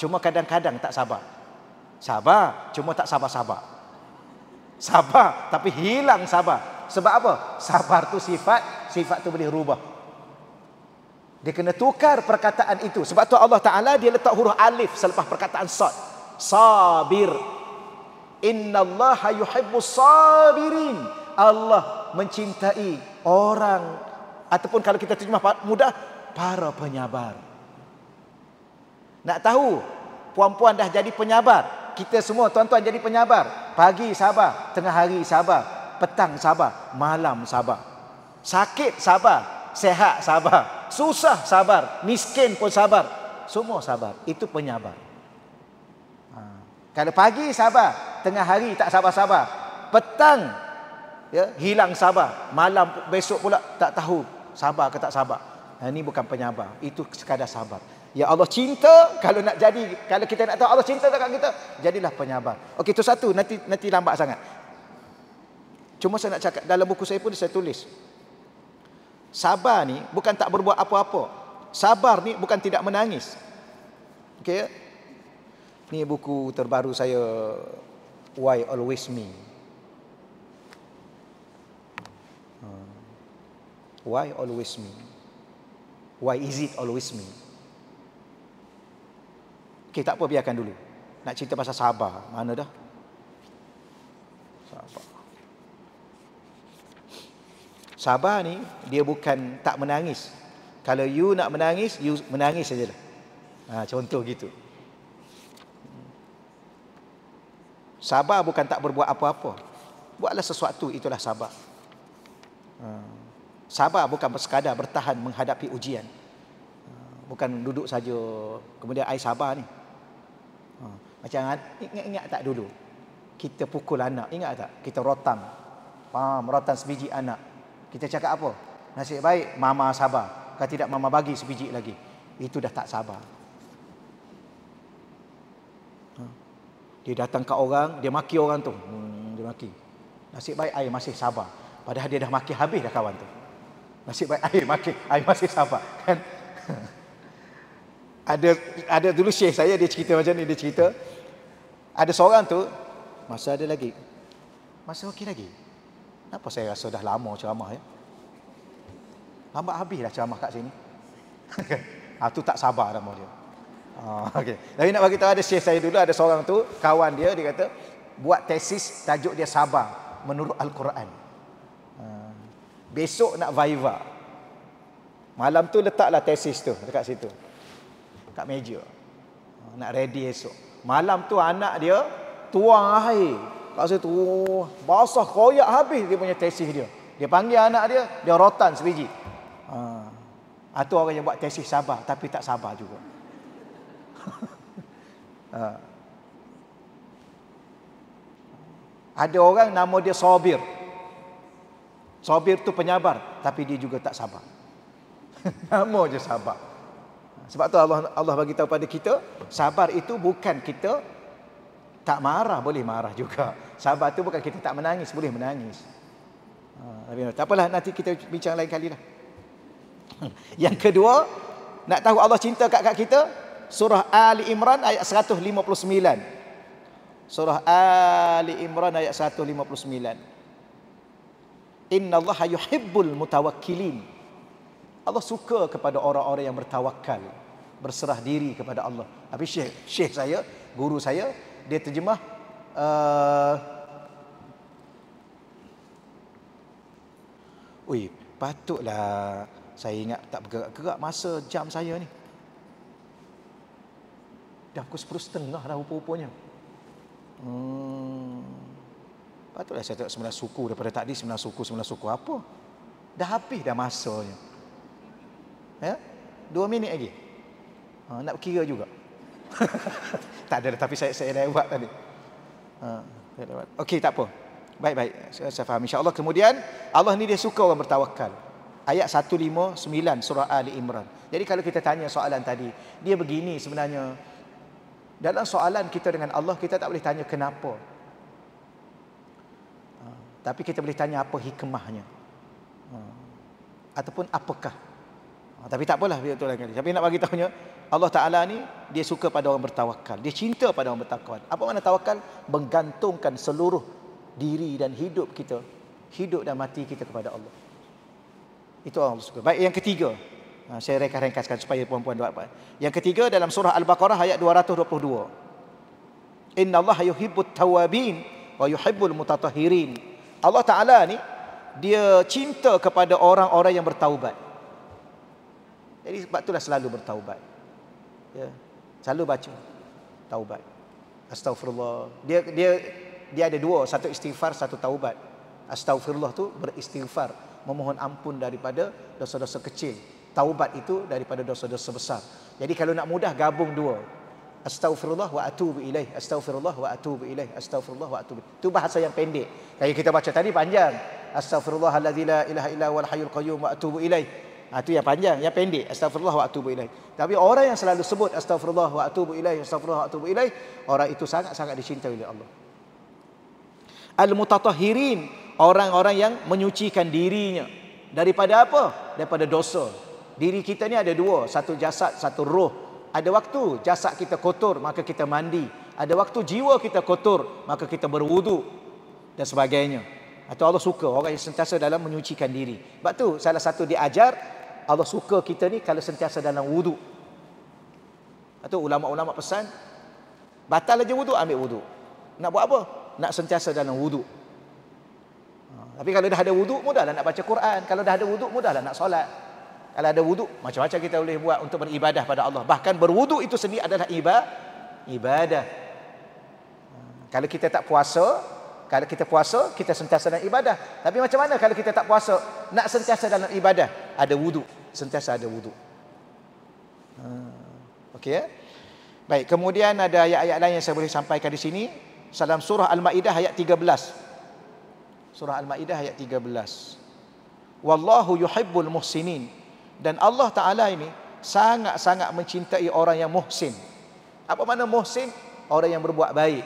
Cuma kadang-kadang tak sabar. Sabar. Cuma tak sabar-sabar. Sabar. Tapi hilang sabar. Sebab apa? Sabar tu sifat. Sifat tu boleh rubah. Dia kena tukar perkataan itu. Sebab tu Allah Ta'ala dia letak huruf alif selepas perkataan sad. Sabir. Innallaha yuhibbus sabirin. Allah mencintai orang, ataupun kalau kita terjemah mudah, para penyabar. Nak tahu puan-puan dah jadi penyabar? Kita semua tuan-tuan jadi penyabar. Pagi sabar, tengah hari sabar, petang sabar, malam sabar. Sakit sabar, sehat sabar, susah sabar, miskin pun sabar. Semua sabar. Itu penyabar. Kalau pagi sabar, tengah hari tak sabar-sabar, petang hilang sabar, malam besok pula tak tahu sabar ke tak sabar. Ini bukan penyabar, itu sekadar sabar. Ya Allah cinta, kalau nak jadi, kalau kita nak tahu Allah cinta dekat kita, jadilah penyabar. Okey, itu satu, nanti lambat sangat. Cuma saya nak cakap, dalam buku saya pun saya tulis, sabar ni bukan tak berbuat apa-apa. Sabar ni bukan tidak menangis. Okey ya? Ni buku terbaru saya, Why Always Me. Why always me? Why is it always me? Okey, tak apa, biarkan dulu. Nak cerita pasal sabar, mana dah? Sabar. Sabar ni, dia bukan tak menangis. Kalau you nak menangis, you menangis sajalah. Contoh gitu. Sabar bukan tak berbuat apa-apa. Buatlah sesuatu, itulah sabar. Sabar bukan sekadar bertahan menghadapi ujian. Bukan duduk saja, kemudian I sabar ni. Macam ingat tak dulu? Kita pukul anak, ingat tak? Kita rotan. Rotan sebiji anak. Kita cakap apa? Nasib baik mama sabar. Kalau tidak mama bagi sebiji lagi. Itu dah tak sabar. Dia datang ke orang, dia maki orang tu. Dia maki. Nasib baik I masih sabar. Padahal dia dah maki habis dah kawan tu. Nasib baik I masih sabar. Kan? Ada dulu syekh saya, dia cerita macam ni, dia cerita. Ada seorang tu, masa ada lagi. Masa okey lagi. Kenapa saya rasa dah lama ceramah ya? Lambat habis dah ceramah kat sini. Tu tak sabar nama dia. Okey. Tapi nak bagi tahu, ada syekh saya dulu, ada seorang tu, kawan dia kata buat tesis tajuk dia sabar menurut Al-Quran. Besok nak viva. Malam tu letaklah tesis tu dekat situ, kat meja. Nak ready esok. Malam tu anak dia tuang air kat situ. Basah koyak habis dia punya tesis dia. Dia panggil anak dia, dia rotan sebiji. Tu orang yang buat tesis sabar tapi tak sabar juga. Ada orang nama dia Sabir. Sabir tu penyabar tapi dia juga tak sabar. Nama je sabar. Sebab tu Allah bagi tahu pada kita, sabar itu bukan kita tak marah, boleh marah juga. Sabar tu bukan kita tak menangis, boleh menangis. Tak apalah, nanti kita bincang lain kali lah. Yang kedua, nak tahu Allah cinta kat kita, surah Ali Imran ayat 159. Surah Ali Imran ayat 159. Innallaha yuhibbul mutawakkilin. Allah suka kepada orang-orang yang bertawakal, berserah diri kepada Allah. Habis syekh saya, guru saya, dia terjemah patutlah saya ingat tak bergerak-gerak masa jam saya ni. Dah pukul 10.30 dah rupa-rupanya. Patutlah saya tengok 9 suku daripada tadi. 9 suku apa? Dah habis dah masanya. Ya? 2 minit lagi. Nak kira juga. Tak ada, tapi saya lewat tadi. Okey, tak apa. Baik. Saya faham. InsyaAllah. Kemudian Allah ni dia suka orang bertawakal. Ayat 159 surah Ali Imran. Jadi kalau kita tanya soalan tadi, dia begini sebenarnya. Dalam soalan kita dengan Allah, kita tak boleh tanya kenapa. Tapi kita boleh tanya apa hikmahnya. Ataupun apakah. Tapi tak apalah, betul lagi. Tapi nak bagi tahunya, Allah Ta'ala ni dia suka pada orang bertawakal. Dia cinta pada orang bertawakal. Apa makna tawakal? Menggantungkan seluruh diri dan hidup kita, hidup dan mati kita kepada Allah. Itu Allah suka. Baik, yang ketiga, saya ringkas-ringkaskan supaya puan-puan dapat. Yang ketiga dalam surah Al-Baqarah ayat 222. Innallaha yuhibbut tawabin wa yuhibbul mutatahhirin. Allah Ta'ala ni dia cinta kepada orang-orang yang bertaubat. Jadi sebab itulah selalu bertaubat. Ya, selalu baca taubat. Astaghfirullah. Dia ada dua, satu istighfar, satu taubat. Astaghfirullah tu beristighfar, memohon ampun daripada dosa-dosa kecil. Taubat itu daripada dosa-dosa besar. Jadi kalau nak mudah gabung dua. Astaghfirullah wa atubu ilaih. Astaghfirullah wa atubu ilaih. Astaghfirullah wa atubu. Itu bahasa yang pendek. Kayak kita baca tadi panjang. Astaghfirullahalladzi la ilaha illa huwal hayyul qayyum wa atubu ilaih. Itu yang panjang, yang pendek. Astaghfirullah wa atubu ilaih. Tapi orang yang selalu sebut astaghfirullah wa atubu ilaih, astaghfirullah wa atubu ilaih, orang itu sangat-sangat dicintai oleh Allah. Al-mutatahhirin, orang-orang yang menyucikan dirinya daripada apa? Daripada dosa. Diri kita ni ada dua, satu jasad, satu roh. Ada waktu jasad kita kotor, maka kita mandi. Ada waktu jiwa kita kotor, maka kita berwudu dan sebagainya. Atau Allah suka orang yang sentiasa dalam menyucikan diri. Sebab tu salah satu diajar, Allah suka kita ni kalau sentiasa dalam wudu. Atau ulama-ulama pesan, batal aja wudu, ambil wudu. Nak buat apa? Nak sentiasa dalam wudu. Tapi kalau dah ada wudu, mudahlah nak baca Quran. Kalau dah ada wudu, mudahlah nak solat. Kalau ada wudu, macam-macam kita boleh buat untuk beribadah pada Allah. Bahkan berwudu itu sendiri adalah ibadah. Kalau kita tak puasa, kalau kita puasa, kita sentiasa dalam ibadah. Tapi macam mana kalau kita tak puasa, nak sentiasa dalam ibadah? Ada wudu, sentiasa ada wudu. Okey ya? Baik, kemudian ada ayat-ayat lain yang saya boleh sampaikan di sini. Dalam surah Al-Maidah ayat 13. Surah Al-Maidah ayat 13. Wallahu yuhibbul muhsinin. Dan Allah Ta'ala ini sangat-sangat mencintai orang yang muhsin. Apa makna muhsin? Orang yang berbuat baik.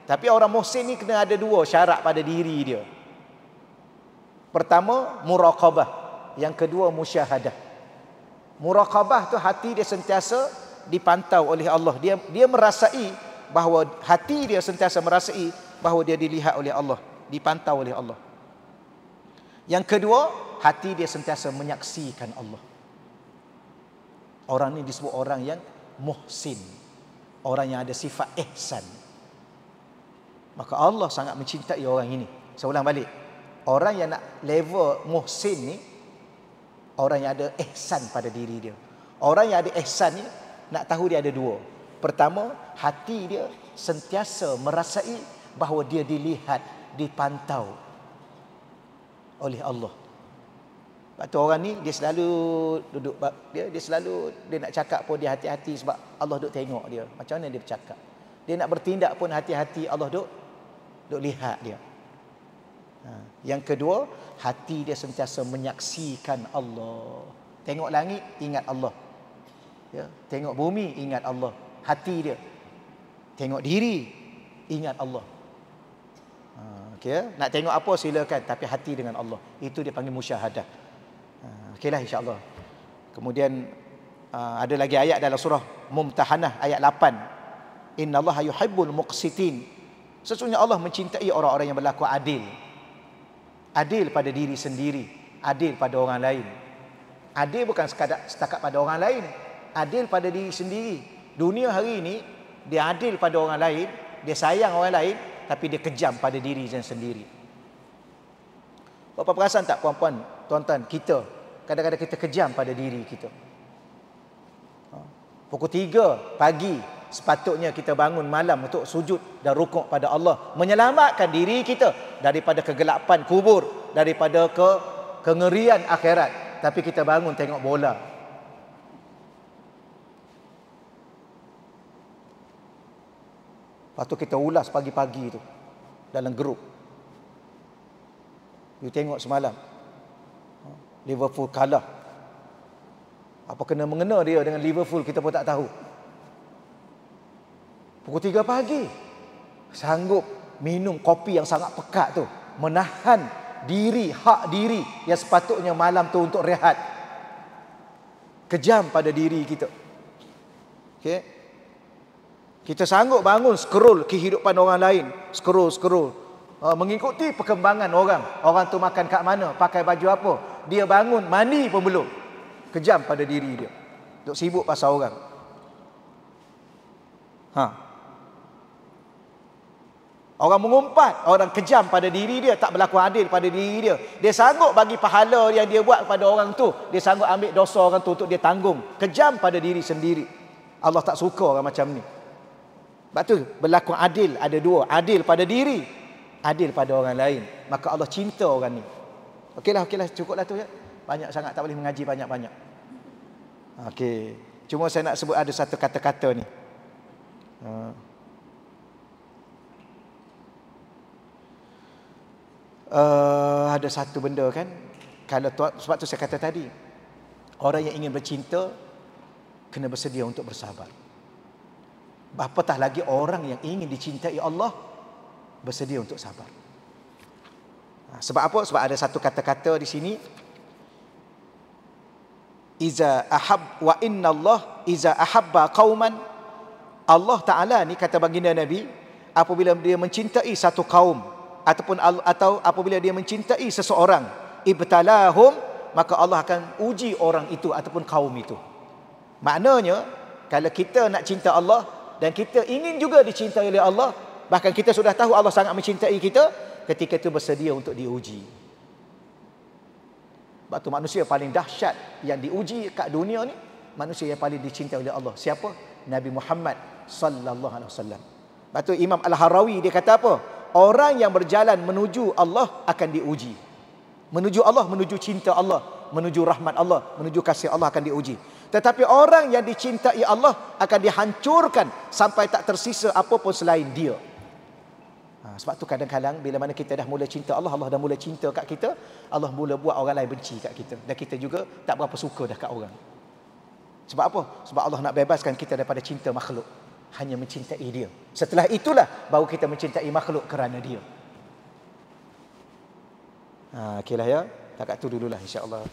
Tapi orang muhsin ni kena ada dua syarat pada diri dia. Pertama, muraqabah. Yang kedua, musyahadah. Muraqabah tu hati dia sentiasa dipantau oleh Allah. Dia merasai bahawa hati dia sentiasa merasai bahawa dia dilihat oleh Allah, dipantau oleh Allah. Yang kedua, hati dia sentiasa menyaksikan Allah. Orang ni disebut orang yang muhsin. Orang yang ada sifat ihsan. Maka Allah sangat mencintai orang ini. Saya ulang balik. Orang yang nak level muhsin ni, Orang yang ada ihsan pada diri dia. Orang yang ada ihsan ni, nak tahu dia ada dua. Pertama, hati dia sentiasa merasai bahawa dia dilihat, dipantau oleh Allah. Sebab tu orang ni dia selalu duduk, dia selalu dia nak cakap pun dia hati-hati sebab Allah duk tengok dia. Macam mana dia bercakap? Dia nak bertindak pun hati-hati, Allah duk lihat dia. Yang kedua, hati dia sentiasa menyaksikan Allah. Tengok langit, ingat Allah. Ya, tengok bumi, ingat Allah. Hati dia. Tengok diri, ingat Allah. Okay, nak tengok apa silakan, tapi hati dengan Allah. Itu dia panggil musyahadah. Okeylah, insya-Allah. Kemudian ada lagi ayat dalam surah Mumtahanah ayat 8. Innallaha yuhibbul muqsitin. Sesungguhnya Allah mencintai orang-orang yang berlaku adil. Adil pada diri sendiri, adil pada orang lain. Adil bukan setakat pada orang lain, adil pada diri sendiri. Dunia hari ini dia adil pada orang lain, dia sayang orang lain, tapi dia kejam pada diri dia sendiri. Bapak perasan tak puan-puan, tuan-tuan, kita kadang-kadang kita kejam pada diri kita. Pukul 3 pagi sepatutnya kita bangun malam untuk sujud dan rukuk pada Allah, menyelamatkan diri kita daripada kegelapan kubur, daripada kengerian akhirat. Tapi kita bangun tengok bola. Lepas tu kita ulas pagi-pagi tu dalam grup. You tengok semalam Liverpool kalah. Apa kena mengena dia dengan Liverpool kita pun tak tahu. Pukul 3 pagi sanggup minum kopi yang sangat pekat tu, menahan diri, hak diri yang sepatutnya malam tu untuk rehat. Kejam pada diri kita. Okey. Kita sanggup bangun scroll kehidupan orang lain, scroll mengikuti perkembangan orang. Orang tu makan kat mana, pakai baju apa, dia bangun mandi pun belum. Kejam pada diri dia. Duk sibuk pasal orang. Orang mengumpat, orang kejam pada diri dia, tak berlaku adil pada diri dia. Dia sanggup bagi pahala yang dia buat pada orang tu, dia sanggup ambil dosa orang tu untuk dia tanggung. Kejam pada diri sendiri. Allah tak suka orang macam ni. Sebab tu berlaku adil ada dua, adil pada diri, adil pada orang lain. Maka Allah cinta orang ni. Okeylah, cukuplah tu ya. Banyak sangat, tak boleh mengaji banyak-banyak. Okey. Cuma saya nak sebut ada satu kata-kata ni. Ada satu benda kan, kalau sebab tu saya kata tadi, orang yang ingin bercinta kena bersedia untuk bersabar. Apatah lagi orang yang ingin dicintai Allah bersedia untuk sabar. Sebab apa? Sebab ada satu kata-kata di sini, iza ahab wa inna Allah iza ahabba qauman. Allah Taala ni kata baginda Nabi, apabila dia mencintai satu kaum atau apabila dia mencintai seseorang, ibtalahum, maka Allah akan uji orang itu ataupun kaum itu. Maknanya kalau kita nak cinta Allah dan kita ingin juga dicintai oleh Allah, bahkan kita sudah tahu Allah sangat mencintai kita, ketika itu bersedia untuk diuji. Sebab tu manusia paling dahsyat yang diuji kat dunia ni, manusia yang paling dicintai oleh Allah. Siapa? Nabi Muhammad sallallahu alaihi wasallam. Sebab tu Imam Al-Harawi dia kata apa? Orang yang berjalan menuju Allah akan diuji. Menuju Allah, menuju cinta Allah, menuju rahmat Allah, menuju kasih Allah akan diuji. Tetapi orang yang dicintai Allah akan dihancurkan sampai tak tersisa apa pun selain dia. Sebab tu kadang-kadang bila mana kita dah mula cinta Allah, Allah dah mula cinta kat kita, Allah mula buat orang lain benci kat kita. Dan kita juga tak berapa suka dah kat orang. Sebab apa? Sebab Allah nak bebaskan kita daripada cinta makhluk. Hanya mencintai dia. Setelah itulah baru kita mencintai makhluk kerana dia. Okeylah ya. Takat tu dululah insya-Allah.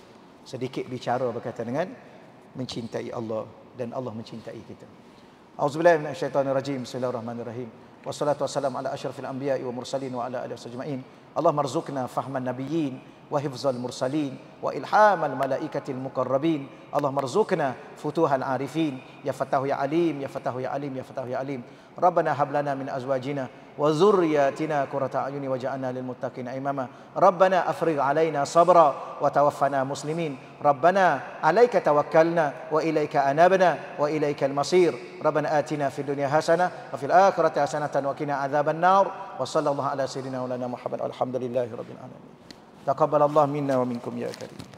Sedikit bicara berkaitan dengan mencintai Allah dan Allah mencintai kita. Auzubillahi minasyaitonirrajim. Bismillahirrahmanirrahim. Wassalatu wassalamu ala asyrafil anbiya'i wa mursalin wa ala alihi wasajma'in. Allahumma rzuqna fahman nabiyyin wa hifzal mursalin wa ilhamal malaikatil muqarrabin. Allahumma rzuqna futuhal arifin ya fatahu ya alim ya fatahu ya alim ya fatahu ya alim. Rabbana hab lana min azwajina وذرياتنا قرة أعين واجعلنا للمتقين إماما ربنا أفرغ علينا صبرا وتوفنا مسلمين ربنا عليك توكلنا وإليك أنبنا وإليك المصير ربنا آتنا في الدنيا حسنة وفي الآخرة حسنة وقنا عذاب النار وصلى الله على سيدنا مولانا محمد والحمد لله رب العالمين تقبل الله منا ومنكم يا كريم